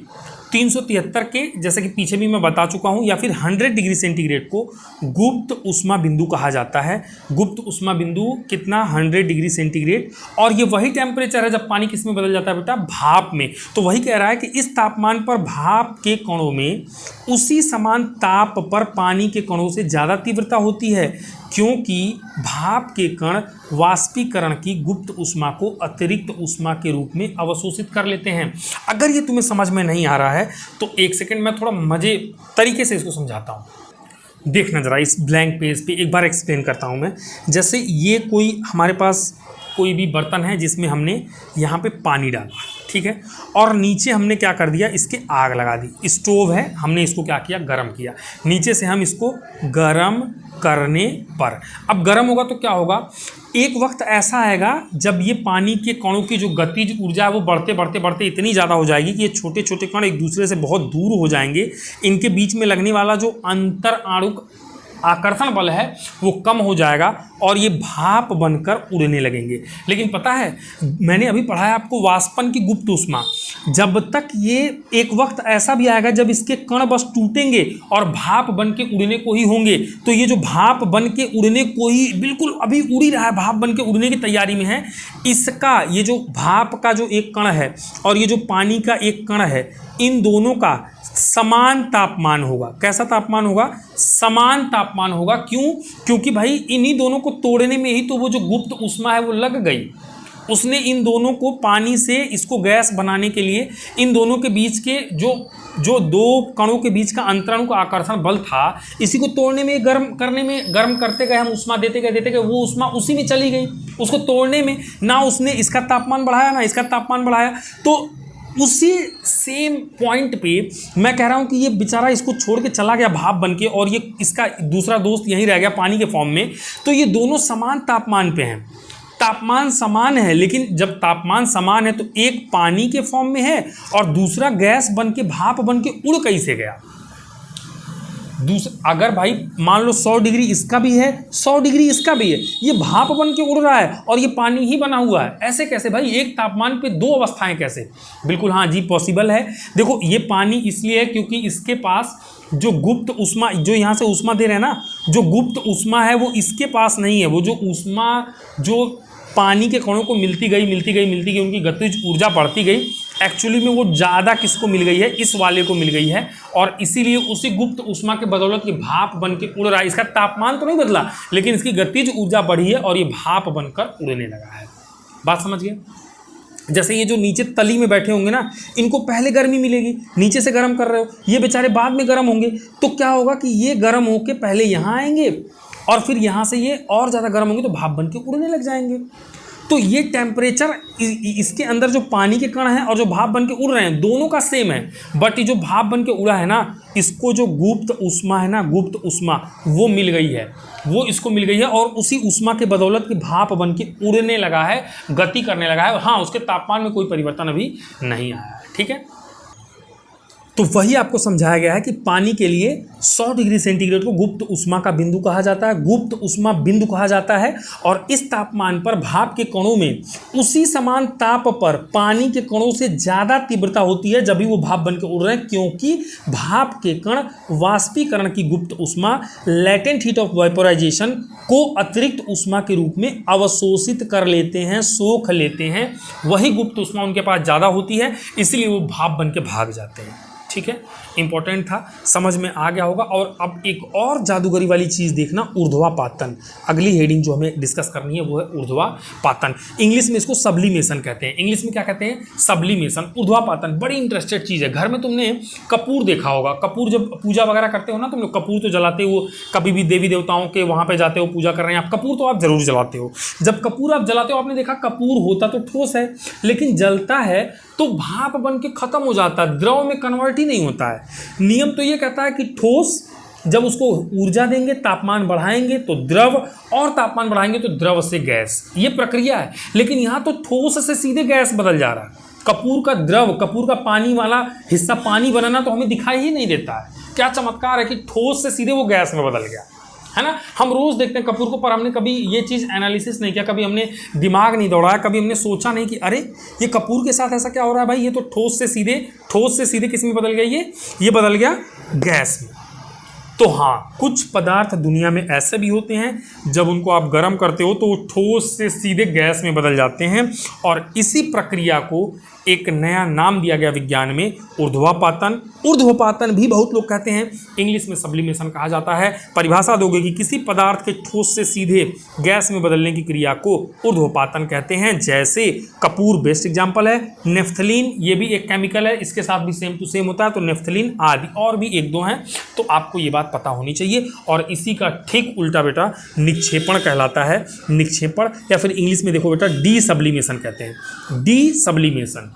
A: 373 के, जैसे कि पीछे भी मैं बता चुका हूँ, या फिर 100 डिग्री सेंटीग्रेड को गुप्त उष्मा बिंदु कहा जाता है। गुप्त उष्मा बिंदु कितना? 100 डिग्री सेंटीग्रेड। और ये वही टेम्परेचर है जब पानी किस में बदल जाता है बेटा? भाप में। तो वही कह रहा है कि इस तापमान पर भाप के कणों में उसी समान ताप पर पानी के कणों से ज़्यादा तीव्रता होती है, क्योंकि भाप के कण वाष्पीकरण की गुप्त ऊष्मा को अतिरिक्त ऊष्मा के रूप में अवशोषित कर लेते हैं। अगर ये तुम्हें समझ में नहीं आ रहा है तो एक सेकंड मैं थोड़ा मजे तरीके से इसको समझाता हूँ। देखना जरा इस ब्लैंक पेज पे, एक बार एक्सप्लेन करता हूँ मैं। जैसे ये कोई हमारे पास कोई भी बर्तन है जिसमें हमने यहाँ पे पानी डाला, ठीक है, और नीचे हमने क्या कर दिया, इसके आग लगा दी। स्टोव है, हमने इसको क्या किया? गर्म किया। नीचे से हम इसको गर्म करने पर, अब गर्म होगा तो क्या होगा? एक वक्त ऐसा आएगा जब ये पानी के कणों की जो गतिज ऊर्जा है वो बढ़ते बढ़ते बढ़ते इतनी ज़्यादा हो जाएगी कि ये छोटे छोटे कण एक दूसरे से बहुत दूर हो जाएंगे। इनके बीच में लगने वाला जो अंतर आणुक आकर्षण बल है वो कम हो जाएगा और ये भाप बनकर उड़ने लगेंगे। लेकिन पता है, मैंने अभी पढ़ा है आपको वाष्पन की गुप्त ऊष्मा, जब तक ये एक वक्त ऐसा भी आएगा जब इसके कण बस टूटेंगे और भाप बन के उड़ने को ही होंगे। तो ये जो भाप बन के उड़ने को ही बिल्कुल अभी उड़ ही रहा है, भाप बन के उड़ने की तैयारी में है, इसका ये जो भाप का जो एक कण है और ये जो पानी का एक कण है, इन दोनों का समान तापमान होगा। कैसा तापमान होगा? समान तापमान होगा। क्यों? क्योंकि भाई इन्हीं दोनों को तोड़ने में ही तो वो जो गुप्त ऊष्मा है वो लग गई। उसने इन दोनों को पानी से इसको गैस बनाने के लिए इन दोनों के बीच के जो दो कणों के बीच का अंतरण का आकर्षण बल था, इसी को तोड़ने में, गर्म करते गए, हम उष्मा देते गए, वो उष्मा उसी में चली गई, उसको तोड़ने में। ना उसने इसका तापमान बढ़ाया ना इसका तापमान बढ़ाया। तो उसी सेम पॉइंट पे मैं कह रहा हूं कि ये बेचारा इसको छोड़ के चला गया भाप बन के, और ये इसका दूसरा दोस्त यहीं रह गया पानी के फॉर्म में। तो ये दोनों समान तापमान पे हैं, तापमान समान है, लेकिन जब तापमान समान है तो एक पानी के फॉर्म में है और दूसरा गैस बन के, भाप बन के उड़ कैसे गया। अगर भाई मान लो 100 डिग्री इसका भी है, 100 डिग्री इसका भी है, ये भाप बन के उड़ रहा है और ये पानी ही बना हुआ है, ऐसे कैसे भाई? एक तापमान पे दो अवस्थाएं कैसे? बिल्कुल हाँ जी, पॉसिबल है। देखो ये पानी इसलिए है क्योंकि इसके पास जो गुप्त ऊष्मा, जो यहाँ से ऊष्मा दे रहे हैं ना, जो गुप्त ऊष्मा है वो इसके पास नहीं है। वो जो ऊष्मा जो पानी के कणों को मिलती गई, उनकी गतिज ऊर्जा बढ़ती गई, एक्चुअली में वो ज़्यादा किसको मिल गई है? इस वाले को मिल गई है, और इसीलिए उसी गुप्त ऊष्मा के बदौलत ये भाप बन के उड़ रहा है। इसका तापमान तो नहीं बदला, लेकिन इसकी गतिज ऊर्जा बढ़ी है और ये भाप बनकर उड़ने लगा है। बात समझ गए? जैसे ये जो नीचे तली में बैठे होंगे ना, इनको पहले गर्मी मिलेगी, नीचे से गर्म कर रहे हो, ये बेचारे बाद में गर्म होंगे, तो क्या होगा कि ये गर्म होके पहले यहाँ आएंगे और फिर यहाँ से ये और ज़्यादा गर्म होंगे तो भाप बन के उड़ने लग जाएंगे। तो ये टेम्परेचर इसके अंदर जो पानी के कण हैं और जो भाप बन के उड़ रहे हैं दोनों का सेम है, बट ये जो भाप बन के उड़ा है ना, इसको जो गुप्त ऊष्मा है ना, गुप्त ऊष्मा वो मिल गई है, वो इसको मिल गई है, और उसी ऊष्मा के बदौलत की भाप बन के उड़ने लगा है, गति करने लगा है। हाँ, उसके तापमान में कोई परिवर्तन अभी नहीं आया है। ठीक है, तो वही आपको समझाया गया है कि पानी के लिए 100 डिग्री सेंटीग्रेड को गुप्त ऊष्मा का बिंदु कहा जाता है, गुप्त ऊष्मा बिंदु कहा जाता है। और इस तापमान पर भाप के कणों में उसी समान ताप पर पानी के कणों से ज़्यादा तीव्रता होती है जब भी वो भाप बन के उड़ रहे हैं, क्योंकि भाप के कण वाष्पीकरण की गुप्त ऊष्मा, लैटेंट हीट ऑफ वेपोराइजेशन को अतिरिक्त ऊष्मा के रूप में अवशोषित कर लेते हैं, सोख लेते हैं। वही गुप्त ऊष्मा उनके पास ज़्यादा होती है, इसलिए वो भाप बन के भाग जाते हैं। ठीक है, इंपॉर्टेंट था, समझ में आ गया होगा। और अब एक और जादूगरी वाली चीज़ देखना, ऊर्ध्वापातन। अगली हेडिंग जो हमें डिस्कस करनी है वो है ऊर्ध्वापातन। इंग्लिश में इसको सब्लिमेशन कहते हैं। इंग्लिश में क्या कहते हैं? सब्लिमेशन। ऊर्ध्वापातन बड़ी इंटरेस्टेड चीज़ है। घर में तुमने कपूर देखा होगा, कपूर जब पूजा वगैरह करते हो ना, तुम लोग कपूर तो जलाते हो, कभी भी देवी देवताओं के वहाँ पर जाते हो, पूजा कर रहे हैं आप, कपूर तो आप जरूर जलाते हो। जब कपूर आप जलाते हो, आपने देखा कपूर होता तो ठोस है, लेकिन जलता है तो भाप बन के खत्म हो जाता है, द्रव में कन्वर्ट ही नहीं होता है। नियम तो ये कहता है कि ठोस जब उसको ऊर्जा देंगे, तापमान बढ़ाएंगे तो द्रव, और तापमान बढ़ाएंगे तो द्रव से गैस, ये प्रक्रिया है। लेकिन यहाँ तो ठोस से सीधे गैस बदल जा रहा है। कपूर का द्रव, कपूर का पानी वाला हिस्सा पानी बनाना तो हमें दिखाई ही नहीं देता है। क्या चमत्कार है कि ठोस से सीधे वो गैस में बदल गया, है ना। हम रोज़ देखते हैं कपूर को, पर हमने कभी ये चीज़ एनालिसिस नहीं किया, कभी हमने दिमाग नहीं दौड़ाया, कभी हमने सोचा नहीं कि अरे ये कपूर के साथ ऐसा क्या हो रहा है भाई, ये तो ठोस से सीधे किस में बदल गया, ये बदल गया गैस में। तो हाँ, कुछ पदार्थ दुनिया में ऐसे भी होते हैं जब उनको आप गर्म करते हो तो वो ठोस से सीधे गैस में बदल जाते हैं, और इसी प्रक्रिया को एक नया नाम दिया गया विज्ञान में, ऊर्ध्वापातन। ऊर्ध्वपातन भी बहुत लोग कहते हैं, इंग्लिश में सब्लिमेशन कहा जाता है। परिभाषा दोगे कि किसी पदार्थ के ठोस से सीधे गैस में बदलने की क्रिया को ऊर्ध्वपातन कहते हैं। जैसे कपूर बेस्ट एग्जाम्पल है, नेफ्थलीन ये भी एक केमिकल है, इसके साथ भी सेम टू सेम होता है, तो नेफ्थलीन आदि और भी एक दो हैं, तो आपको ये बात पता होनी चाहिए। और इसी का ठीक उल्टा बेटा निक्षेपण कहलाता है। निक्षेपण, या फिर इंग्लिश में देखो बेटा डी सब्लिमेशन कहते हैं। डी सब्लिमेशन,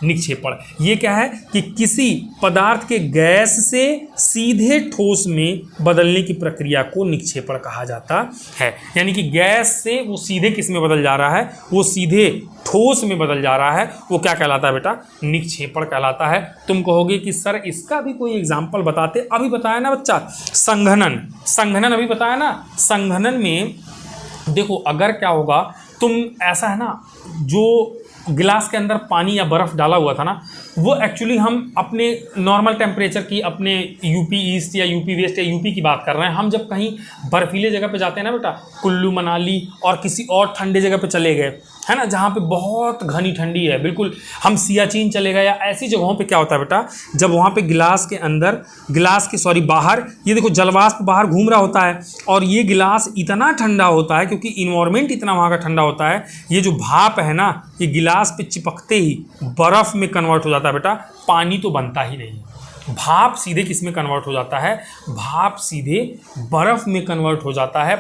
A: निक्षेपण, ये क्या है कि किसी पदार्थ के गैस से सीधे ठोस में बदलने की प्रक्रिया को निक्षेपण कहा जाता है। यानी कि गैस से वो सीधे किस में बदल जा रहा है, वो सीधे ठोस में बदल जा रहा है, वो क्या कहलाता है बेटा? निक्षेपण कहलाता है। तुम कहोगे कि सर इसका भी कोई एग्जाम्पल बताते, अभी बताया ना बच्चा, संघनन। संघनन अभी बताया ना। संघनन में देखो अगर क्या होगा, तुम ऐसा है ना, जो गिलास के अंदर पानी या बर्फ़ डाला हुआ था ना, वो एक्चुअली हम अपने नॉर्मल टेम्परेचर की, अपने यूपी ईस्ट या यूपी वेस्ट या यूपी की बात कर रहे हैं। हम जब कहीं बर्फीले जगह पे जाते हैं ना बेटा, कुल्लू मनाली और किसी और ठंडे जगह पे चले गए, है ना, जहाँ पे बहुत घनी ठंडी है, बिल्कुल हम सियाचिन चले गए या ऐसी जगहों पे क्या होता है बेटा, जब वहाँ पे गिलास के अंदर, बाहर ये देखो जलवाष्प बाहर घूम रहा होता है और ये गिलास इतना ठंडा होता है क्योंकि इन्वायरमेंट इतना वहाँ का ठंडा होता है, ये जो भाप है ना ये गिलास पे चिपकते ही बर्फ़ में कन्वर्ट हो जाता है बेटा, पानी तो बनता ही नहीं है। भाप सीधे किस में कन्वर्ट हो जाता है, भाप सीधे बर्फ़ में कन्वर्ट हो जाता है,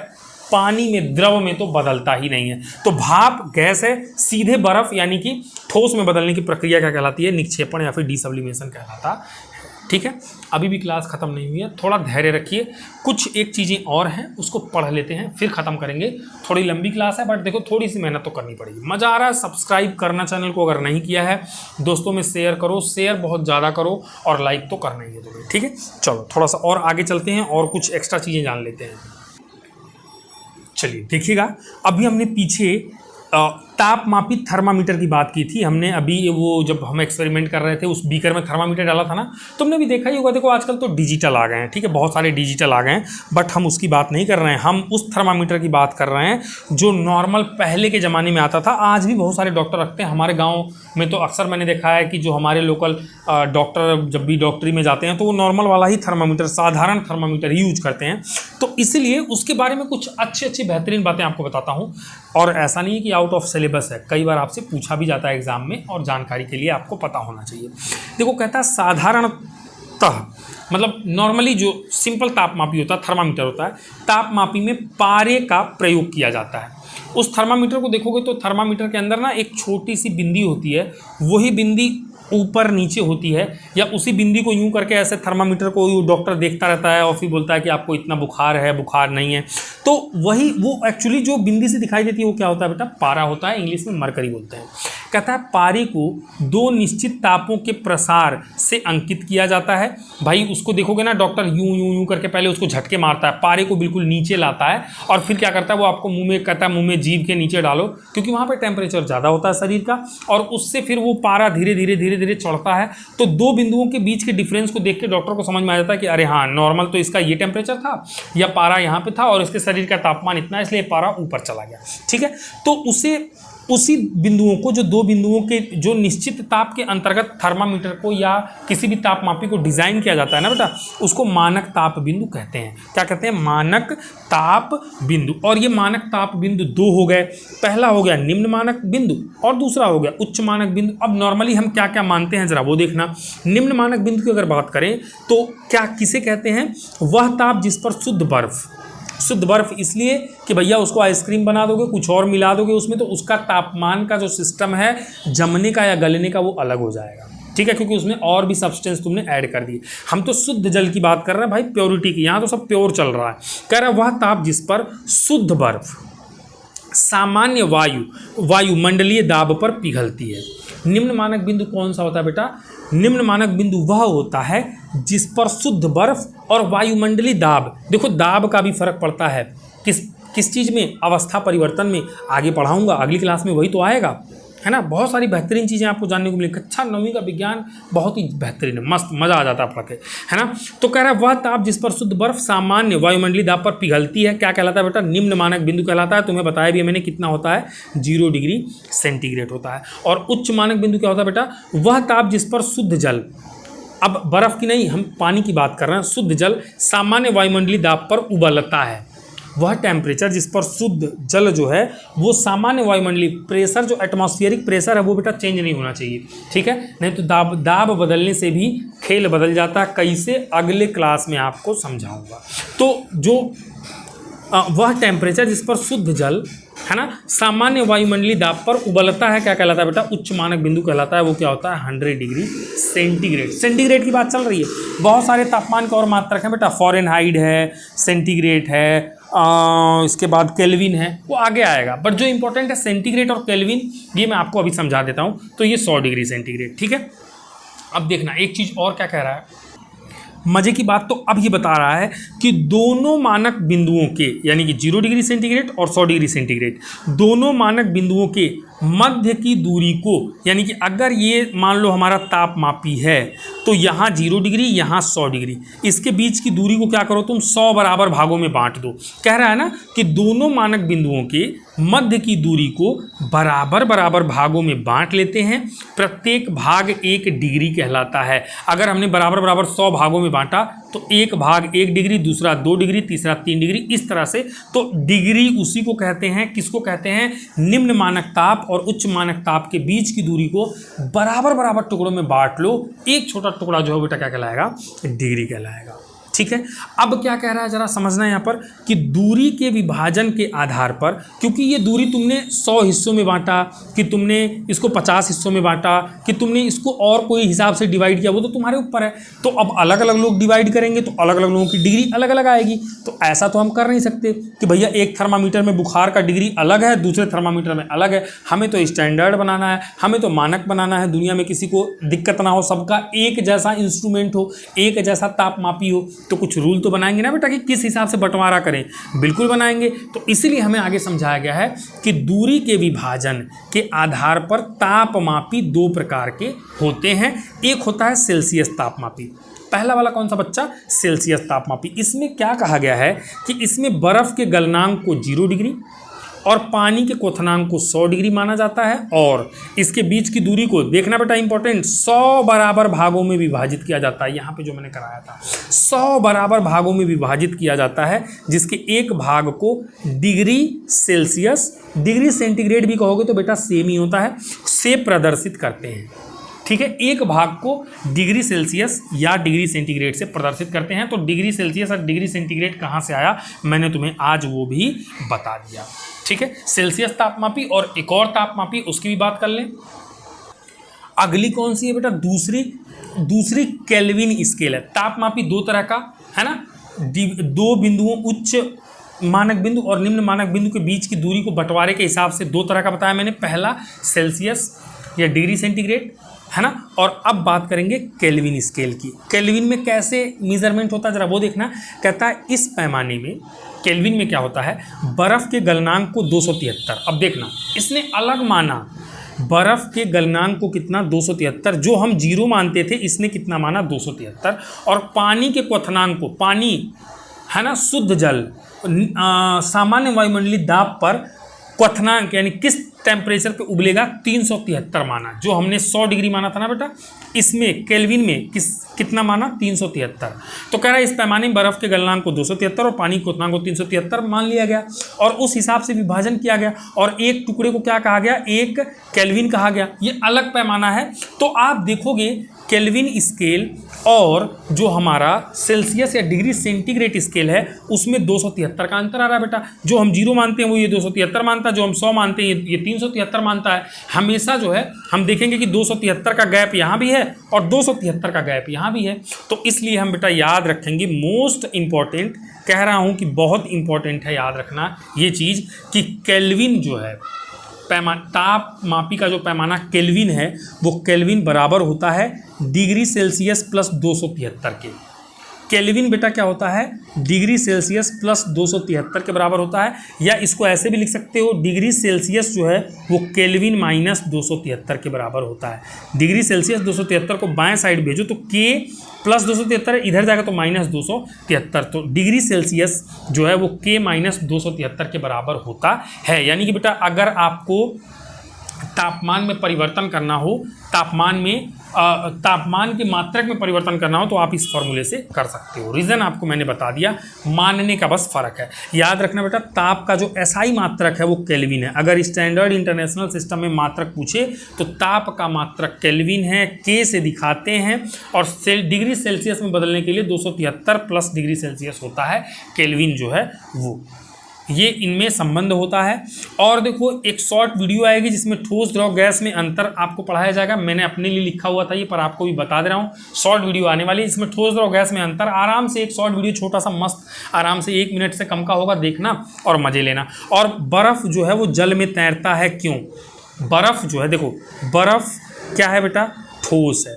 A: पानी में, द्रव में तो बदलता ही नहीं है। तो भाप गैस है, सीधे बर्फ यानी कि ठोस में बदलने की प्रक्रिया क्या कहलाती है, निक्षेपण या फिर डिसब्लिमेशन कहलाता है। ठीक है, अभी भी क्लास खत्म नहीं हुई है, थोड़ा धैर्य रखिए, कुछ एक चीज़ें और हैं उसको पढ़ लेते हैं फिर ख़त्म करेंगे। थोड़ी लंबी क्लास है बट देखो थोड़ी सी मेहनत तो करनी पड़ेगी। मज़ा आ रहा है, सब्सक्राइब करना चैनल को अगर नहीं किया है, दोस्तों में शेयर करो, शेयर बहुत ज़्यादा करो और लाइक तो करना ही है तुम्हें। ठीक है, चलो थोड़ा सा और आगे चलते हैं और कुछ एक्स्ट्रा चीज़ें जान लेते हैं। चलिए देखिएगा, अभी हमने पीछे तापमापी थर्मामीटर की बात की थी हमने, अभी वो जब हम एक्सपेरिमेंट कर रहे थे उस बीकर में थर्मामीटर डाला था ना, तुमने भी देखा ही होगा। देखो आजकल तो डिजिटल आ गए हैं, ठीक है, बहुत सारे डिजिटल आ गए हैं, बट हम उसकी बात नहीं कर रहे हैं, हम उस थर्मामीटर की बात कर रहे हैं जो नॉर्मल पहले के ज़माने में आता था। आज भी बहुत सारे डॉक्टर रखते हैं, हमारे गाँव में तो अक्सर मैंने देखा है कि जो हमारे लोकल डॉक्टर जब भी डॉक्टरी में जाते हैं तो वो नॉर्मल वाला ही थर्मामीटर, साधारण थर्मामीटर ही यूज करते हैं। तो इसलिए उसके बारे में कुछ अच्छी बेहतरीन बातें आपको बताता हूँ। और ऐसा नहीं है कि आउट ऑफ सिलेबस है, कई बार आपसे पूछा भी जाता है एग्जाम में और जानकारी के लिए आपको पता होना चाहिए। देखो कहता है साधारणतः, मतलब नॉर्मली जो सिंपल तापमापी होता है, थर्मामीटर होता है, तापमापी में पारे का प्रयोग किया जाता है। उस थर्मामीटर को देखोगे तो थर्मामीटर के अंदर ना एक छोटी सी बिंदी होती है, वही बिंदी ऊपर नीचे होती है, या उसी बिंदी को यूं करके ऐसे थर्मामीटर को डॉक्टर देखता रहता है और फिर बोलता है कि आपको इतना बुखार है, बुखार नहीं है। तो वही वो एक्चुअली जो बिंदी से दिखाई देती है वो क्या होता है बेटा, पारा होता है, इंग्लिश में मरकरी बोलते हैं। कहता है पारे को दो निश्चित तापों के प्रसार से अंकित किया जाता है। भाई उसको देखोगे ना, डॉक्टर यूं करके पहले उसको झटके मारता है, पारे को बिल्कुल नीचे लाता है और फिर क्या करता है वो आपको मुंह में, कहता है मुंह में जीभ के नीचे डालो, क्योंकि वहाँ पर टेम्परेचर ज़्यादा होता है शरीर का, और उससे फिर वो पारा धीरे धीरे चढ़ता है। तो दो बिंदुओं के बीच के डिफरेंस को देख के डॉक्टर को समझ में आ जाता है कि अरे हाँ, नॉर्मल तो इसका ये टेम्परेचर था या पारा यहाँ पे था और इसके शरीर का तापमान इतना, इसलिए पारा ऊपर चला गया। ठीक है, तो उसी बिंदुओं को, जो दो बिंदुओं के जो निश्चित ताप के अंतर्गत थर्मामीटर को या किसी भी तापमापी को डिज़ाइन किया जाता है ना बेटा, उसको मानक ताप बिंदु कहते हैं। क्या कहते हैं, मानक ताप बिंदु। और ये मानक ताप बिंदु दो हो गए, पहला हो गया निम्न मानक बिंदु और दूसरा हो गया उच्च मानक बिंदु। अब नॉर्मली हम क्या क्या मानते हैं जरा वो देखना। निम्न मानक बिंदु की अगर बात करें तो क्या किसे कहते हैं, वह ताप जिस पर शुद्ध बर्फ इसलिए कि भैया उसको आइसक्रीम बना दोगे, कुछ और मिला दोगे उसमें, तो उसका तापमान का जो सिस्टम है जमने का या गलने का वो अलग हो जाएगा। ठीक है, क्योंकि उसमें और भी सब्सटेंस तुमने ऐड कर दिए। हम तो शुद्ध जल की बात कर रहे हैं भाई, प्योरिटी की, यहाँ तो सब प्योर चल रहा है। कह रहा है वह ताप जिस पर शुद्ध बर्फ सामान्य वायुमंडलीय दाब पर पिघलती है। निम्न मानक बिंदु कौन सा होता है बेटा, निम्न मानक बिंदु वह होता है जिस पर शुद्ध बर्फ और वायुमंडलीय दाब, देखो दाब का भी फर्क पड़ता है किस चीज़ में, अवस्था परिवर्तन में। आगे पढ़ाऊंगा, अगली क्लास में वही तो आएगा, है ना। बहुत सारी बेहतरीन चीज़ें आपको जानने को मिली। कक्षा 9वीं का विज्ञान बहुत ही बेहतरीन है, मस्त, मज़ा आ जाता है पढ़ के, है ना। तो कह रहा है वह ताप जिस पर शुद्ध बर्फ सामान्य वायुमंडलीय दाब पर पिघलती है, क्या कहलाता है बेटा, निम्न मानक बिंदु कहलाता है। तुम्हें बताया भी मैंने कितना होता है, 0 डिग्री सेंटीग्रेड होता है। और उच्च मानक बिंदु क्या होता है बेटा, वह ताप जिस पर शुद्ध जल, अब बर्फ की नहीं, हम पानी की बात कर रहे हैं, शुद्ध जल सामान्य वायुमंडलीय दाब पर उबलता है। वह टेम्परेचर जिस पर शुद्ध जल जो है वो सामान्य वायुमंडलीय प्रेशर, जो एटमॉस्फेरिक प्रेशर है वो बेटा चेंज नहीं होना चाहिए। ठीक है, नहीं तो दाब बदलने से भी खेल बदल जाता है। कैसे, अगले क्लास में आपको समझाऊंगा। तो जो वह टेम्परेचर जिस पर शुद्ध जल, है ना, सामान्य वायुमंडलीय दाब पर उबलता है, क्या कहलाता है बेटा, उच्च मानक बिंदु कहलाता है। वो क्या होता है, 100 डिग्री सेंटीग्रेड। सेंटीग्रेड की बात चल रही है, बहुत सारे तापमान के और मात्रक हैं बेटा, फ़ारेनहाइट है, सेंटीग्रेड है, इसके बाद केल्विन है, वो आगे आएगा। बट जो इंपॉर्टेंट है सेंटीग्रेड और केल्विन, ये मैं आपको अभी समझा देता हूँ। तो ये 100 डिग्री सेंटीग्रेड। ठीक है, अब देखना एक चीज़ और क्या कह रहा है, मज़े की बात तो अब ये बता रहा है कि दोनों मानक बिंदुओं के, यानी कि 0 डिग्री सेंटीग्रेड और 100 डिग्री सेंटीग्रेड, दोनों मानक बिंदुओं के मध्य की दूरी को, यानी कि अगर ये मान लो हमारा तापमापी है तो यहाँ 0 डिग्री, यहाँ 100 डिग्री, इसके बीच की दूरी को क्या करो तुम 100 बराबर भागों में बांट दो। कह रहा है ना कि दोनों मानक बिंदुओं के मध्य की दूरी को बराबर बराबर भागों में बांट लेते हैं, प्रत्येक भाग 1 डिग्री कहलाता है। अगर हमने बराबर बराबर 100 भागों में बांटा तो एक भाग 1 डिग्री, दूसरा 2 डिग्री, तीसरा 3 डिग्री, इस तरह से। तो डिग्री उसी को कहते हैं, किसको कहते हैं, निम्न मानक ताप और उच्च मानक ताप के बीच की दूरी को बराबर बराबर टुकड़ों में बांट लो, एक छोटा टुकड़ा जो है बेटा क्या कहलाएगा, डिग्री कहलाएगा। ठीक है। अब क्या कह रहा है जरा समझना यहाँ पर कि दूरी के विभाजन के आधार पर, क्योंकि ये दूरी तुमने 100 हिस्सों में बांटा, कि तुमने इसको 50 हिस्सों में बांटा, कि तुमने इसको और कोई हिसाब से डिवाइड किया, वो तो तुम्हारे ऊपर है। तो अब अलग अलग लोग डिवाइड करेंगे तो अलग अलग लोगों की डिग्री अलग अलग आएगी। तो ऐसा तो हम कर नहीं सकते कि भैया एक थर्मामीटर में बुखार का डिग्री अलग है, दूसरे थर्मामीटर में अलग है। हमें तो स्टैंडर्ड बनाना है, हमें तो मानक बनाना है, दुनिया में किसी को दिक्कत ना हो, सबका एक जैसा इंस्ट्रूमेंट हो, एक जैसा तापमापी हो। तो कुछ रूल तो बनाएंगे ना बेटा कि किस हिसाब से बंटवारा करें, बिल्कुल बनाएंगे। तो इसीलिए हमें आगे समझाया गया है कि दूरी के विभाजन के आधार पर तापमापी 2 प्रकार के होते हैं। एक होता है सेल्सियस तापमापी। पहला वाला कौन सा बच्चा, सेल्सियस तापमापी। इसमें क्या कहा गया है कि इसमें बर्फ के गलनांक को 0 डिग्री और पानी के क्वथनांक को 100 डिग्री माना जाता है, और इसके बीच की दूरी को देखना बेटा इंपॉर्टेंट, 100 बराबर भागों में विभाजित किया जाता है। यहाँ पे जो मैंने कराया था 100 बराबर भागों में विभाजित किया जाता है, जिसके एक भाग को डिग्री सेल्सियस, डिग्री सेंटीग्रेड भी कहोगे तो बेटा सेम ही होता है, से प्रदर्शित करते हैं। ठीक है, एक भाग को डिग्री सेल्सियस या डिग्री सेंटीग्रेड से प्रदर्शित करते हैं। तो डिग्री सेल्सियस और डिग्री सेंटीग्रेड कहाँ से आया, मैंने तुम्हें आज वो भी बता दिया। ठीक है, सेल्सियस तापमापी। और एक और तापमापी, उसकी भी बात कर लें। अगली कौन सी है बेटा, दूसरी केल्विन स्केल है। तापमापी 2 तरह का है ना, 2 बिंदुओं, उच्च मानक बिंदु और निम्न मानक बिंदु के बीच की दूरी को बंटवारे के हिसाब से 2 तरह का बताया मैंने। पहला सेल्सियस या डिग्री सेंटीग्रेड है ना, और अब बात करेंगे केल्विन स्केल की। केल्विन में कैसे मेजरमेंट होता है जरा वो देखना। कहता है इस पैमाने में, केल्विन में क्या होता है, बर्फ के गलनांक को 273। अब देखना इसने अलग माना, बर्फ के गलनांक को कितना, 273, जो हम 0 मानते थे, इसने कितना माना, 273। और पानी के क्वथनांक को, पानी है ना, शुद्ध जल सामान्य वायुमंडलीय दाब पर क्वथनांक यानी किस टेम्परेचर पे उबलेगा, 373 माना। जो हमने 100 डिग्री माना था ना बेटा, इसमें केल्विन में कितना माना, 373। तो कह रहा है इस पैमाने में बर्फ के गलनांक को 273 और पानी के क्वथनांक को 373 मान लिया गया, और उस हिसाब से विभाजन किया गया, और एक टुकड़े को क्या कहा गया, 1 केल्विन कहा गया। ये अलग पैमाना है। तो आप देखोगे केल्विन स्केल और जो हमारा सेल्सियस या डिग्री सेंटीग्रेड स्केल है, उसमें 273 का अंतर आ रहा है बेटा। जो हम 0 मानते हैं वो ये 273 मानता है, जो हम 100 मानते हैं ये 373 मानता है। हमेशा जो है हम देखेंगे कि 273 का गैप यहाँ भी है और 273 का गैप यहाँ भी है। तो इसलिए हम बेटा याद रखेंगे, मोस्ट इंपॉर्टेंट कह रहा हूँ कि बहुत इंपॉर्टेंट है याद रखना ये चीज़, कि केल्विन जो है तापमापी का जो पैमाना केल्विन है, वो केल्विन बराबर होता है डिग्री सेल्सियस प्लस 273 के। केल्विन बेटा क्या होता है, डिग्री सेल्सियस प्लस 273 के बराबर होता है, या इसको ऐसे भी लिख सकते हो, डिग्री सेल्सियस जो है वो केल्विन माइनस 273 के बराबर होता है। डिग्री सेल्सियस 273 को बाएं साइड भेजो तो के प्लस 273 इधर जाएगा तो माइनस 273। तो डिग्री सेल्सियस जो है वो के माइनस 273 के बराबर होता है। यानी कि बेटा अगर आपको तापमान में परिवर्तन करना हो, तापमान के मात्रक में परिवर्तन करना हो, तो आप इस फॉर्मूले से कर सकते हो। रीज़न आपको मैंने बता दिया, मानने का बस फर्क है। याद रखना बेटा, ताप का जो एसआई मात्रक है वो केल्विन है। अगर स्टैंडर्ड इंटरनेशनल सिस्टम में मात्रक पूछे तो ताप का मात्रक केल्विन है, के से दिखाते हैं, और डिग्री सेल्सियस में बदलने के लिए 273 प्लस डिग्री सेल्सियस होता है केल्विन जो है वो। ये इनमें संबंध होता है। और देखो एक शॉर्ट वीडियो आएगी जिसमें ठोस द्रव गैस में अंतर आपको पढ़ाया जाएगा। मैंने अपने लिए लिखा हुआ था ये, पर आपको भी बता दे रहा हूँ, शॉर्ट वीडियो आने वाली है इसमें ठोस द्रव गैस में अंतर। आराम से एक शॉर्ट वीडियो छोटा सा मस्त, आराम से 1 मिनट से कम का होगा, देखना और मजे लेना। और बर्फ़ जो है वो जल में तैरता है, क्यों? बर्फ़ जो है, देखो बर्फ़ क्या है बेटा, ठोस है,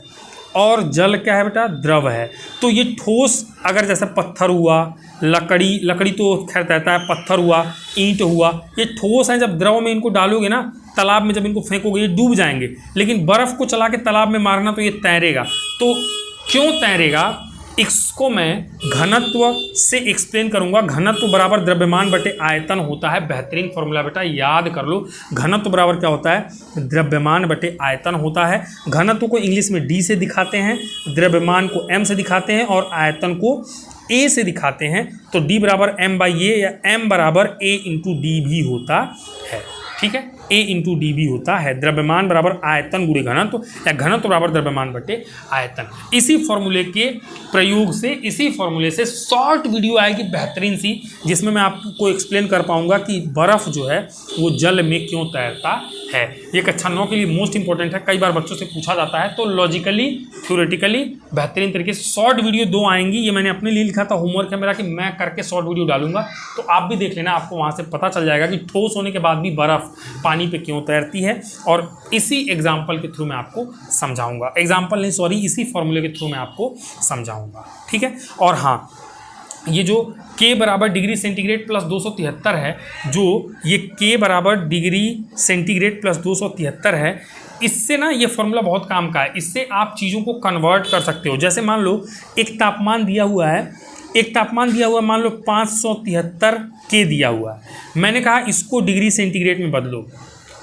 A: और जल क्या है बेटा, द्रव है। तो ये ठोस अगर जैसे पत्थर हुआ, लकड़ी तो खैर तैरता है, पत्थर हुआ, ईंट हुआ, ये ठोस है। जब द्रव में इनको डालोगे ना तालाब में जब इनको फेंकोगे ये डूब जाएंगे, लेकिन बर्फ़ को चला के तालाब में मारना तो ये तैरेगा। तो क्यों तैरेगा, इसको मैं घनत्व से एक्सप्लेन करूंगा। घनत्व बराबर द्रव्यमान बटे आयतन होता है। बेहतरीन फॉर्मूला बेटा, याद कर लो। घनत्व बराबर क्या होता है, द्रव्यमान बटे आयतन होता है। घनत्व को इंग्लिश में D से दिखाते हैं, द्रव्यमान को M से दिखाते हैं और आयतन को A से दिखाते हैं। तो D बराबर M/A या M बराबर A इंटू डी भी होता है। ठीक है, A इंटू डी भी होता है। द्रव्यमान बराबर आयतन गुणे घनत्व या घनत्व बराबर द्रव्यमान बटे आयतन। इसी फॉर्मूले के प्रयोग से, इसी फॉर्मूले से शॉर्ट वीडियो आएगी बेहतरीन सी, जिसमें मैं आपको एक्सप्लेन कर पाऊंगा कि बर्फ़ जो है वो जल में क्यों तैरता है। ये कक्षा 9 के लिए मोस्ट इंपॉर्टेंट है, कई बार बच्चों से पूछा जाता है। तो लॉजिकली, थ्योरेटिकली बेहतरीन तरीके से शॉर्ट वीडियो 2 आएंगी। ये मैंने अपने लिए लिखा था, होमवर्क है मेरा कि मैं करके शॉर्ट वीडियो डालूंगा, तो आप भी देख लेना। आपको वहाँ से पता चल जाएगा कि ठोस होने के बाद भी बर्फ़ पानी पे क्यों तैरती है। और इसी एग्जाम्पल के थ्रू मैं आपको समझाऊंगा, एग्जाम्पल नहीं सॉरी, इसी फॉर्मूले के थ्रू मैं आपको समझाऊंगा। ठीक है, और हाँ, ये जो K बराबर डिग्री सेंटीग्रेड प्लस 273 है, जो ये K बराबर डिग्री सेंटीग्रेड प्लस 273 है, इससे ना ये फॉर्मूला बहुत काम का है। इससे आप चीज़ों को कन्वर्ट कर सकते हो। जैसे मान लो एक तापमान दिया हुआ है, मान लो 573 K दिया हुआ है। मैंने कहा इसको डिग्री सेंटीग्रेड में बदलो,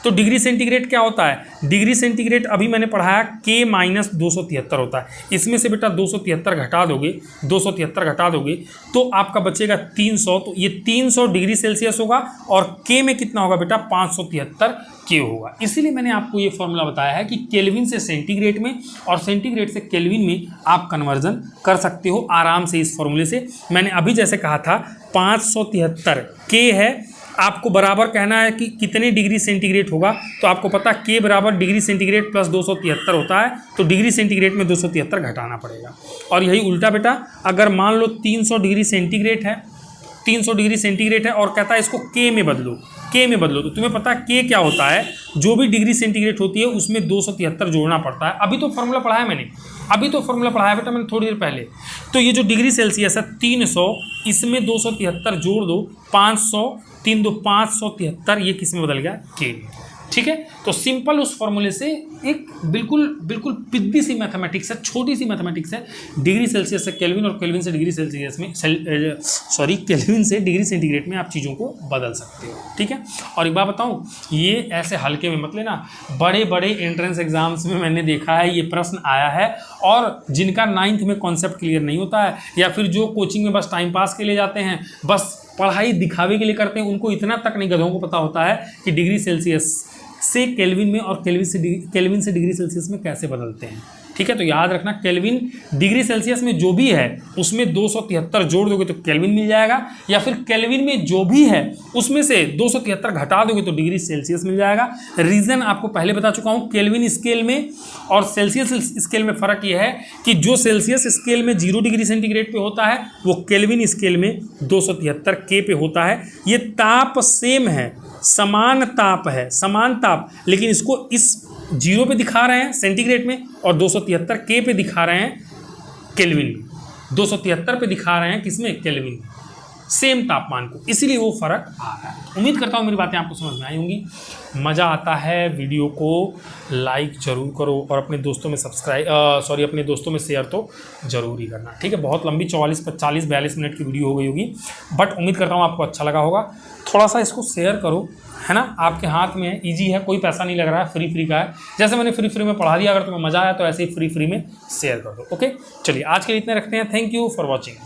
A: तो डिग्री सेंटीग्रेड क्या होता है, डिग्री सेंटीग्रेड अभी मैंने पढ़ाया K माइनस 273 होता है। इसमें से बेटा 273 घटा दोगे, 273 घटा दोगे तो आपका बचेगा 300। तो ये 300 डिग्री सेल्सियस होगा और K में कितना होगा बेटा, 573 K होगा। इसीलिए मैंने आपको ये फॉर्मूला बताया है कि केल्विन से सेंटीग्रेड में और सेंटीग्रेड से केल्विन में आप कन्वर्जन कर सकते हो आराम से इस फॉर्मूले से। मैंने अभी जैसे कहा था 573 K है, आपको बराबर कहना है कि कितने डिग्री सेंटीग्रेड होगा। तो आपको पता K बराबर डिग्री सेंटीग्रेड प्लस 273 होता है, तो डिग्री सेंटीग्रेड में 273 घटाना पड़ेगा। और यही उल्टा बेटा, अगर मान लो 300 डिग्री सेंटीग्रेड है, 300 डिग्री सेंटीग्रेड है और कहता है इसको K में बदलो, तो तुम्हें पता है K क्या होता है, जो भी डिग्री सेंटीग्रेड होती है उसमें 273 जोड़ना पड़ता है। अभी तो फॉर्मूला पढ़ा है बेटा मैंने थोड़ी देर पहले। तो ये जो डिग्री सेल्सियस है 300, इसमें 273 जोड़ दो, 500, 3 2 573, ये किस में बदल गया, K में। ठीक है, तो सिंपल उस फॉर्मूले से एक बिल्कुल पिद्दी सी मैथमेटिक्स है, छोटी सी मैथमेटिक्स है। डिग्री सेल्सियस से केल्विन और केल्विन से डिग्री सेल्सियस में केल्विन से डिग्री सेंटीग्रेड में आप चीज़ों को बदल सकते हो। ठीक है, और एक बात बताऊं, ये ऐसे हल्के में मत लेना, बड़े बड़े एंट्रेंस एग्जाम्स में मैंने देखा है ये प्रश्न आया है। और जिनका 9th में कॉन्सेप्ट क्लियर नहीं होता है, या फिर जो कोचिंग में बस टाइम पास के लिए जाते हैं, बस पढ़ाई दिखावे के लिए करते हैं, उनको इतना तक नहीं गधों को पता होता है कि डिग्री सेल्सियस से केल्विन में और केल्विन से डिग्री सेल्सियस में कैसे बदलते हैं। ठीक है, तो याद रखना, केल्विन डिग्री सेल्सियस में जो भी है उसमें 273 जोड़ दोगे तो केल्विन मिल जाएगा, या फिर केल्विन में जो भी है उसमें से 273 घटा दोगे तो डिग्री सेल्सियस मिल जाएगा। रीज़न आपको पहले बता चुका हूँ, केल्विन स्केल में और सेल्सियस स्केल में फ़र्क यह है कि जो सेल्सियस स्केल में 0 डिग्री सेंटीग्रेड पे होता है वो केल्विन स्केल में 273 K पे होता है। ये ताप सेम है, समान ताप, लेकिन इसको इस 0 पे दिखा रहे हैं सेंटीग्रेड में और 273 K पे दिखा रहे हैं केल्विन में, 273 पे दिखा रहे हैं किसमें, केल्विन में, सेम तापमान को, इसीलिए वो फर्क आ रहा है। उम्मीद करता हूँ मेरी बातें आपको समझ में आई होंगी। मज़ा आता है, वीडियो को लाइक जरूर करो और अपने दोस्तों में अपने दोस्तों में शेयर तो जरूर ही करना। ठीक है, बहुत लंबी 42 मिनट की वीडियो हो गई होगी, बट उम्मीद करता हूँ आपको अच्छा लगा होगा। थोड़ा सा इसको शेयर करो, है ना, आपके हाथ में है, ईजी है, कोई पैसा नहीं लग रहा है, फ्री का है। जैसे मैंने फ्री में पढ़ा दिया, अगर तुम्हें मज़ा आया तो ऐसे ही फ्री में शेयर कर दो। ओके, चलिए आज के लिए इतने रखते हैं। Thank you for watching.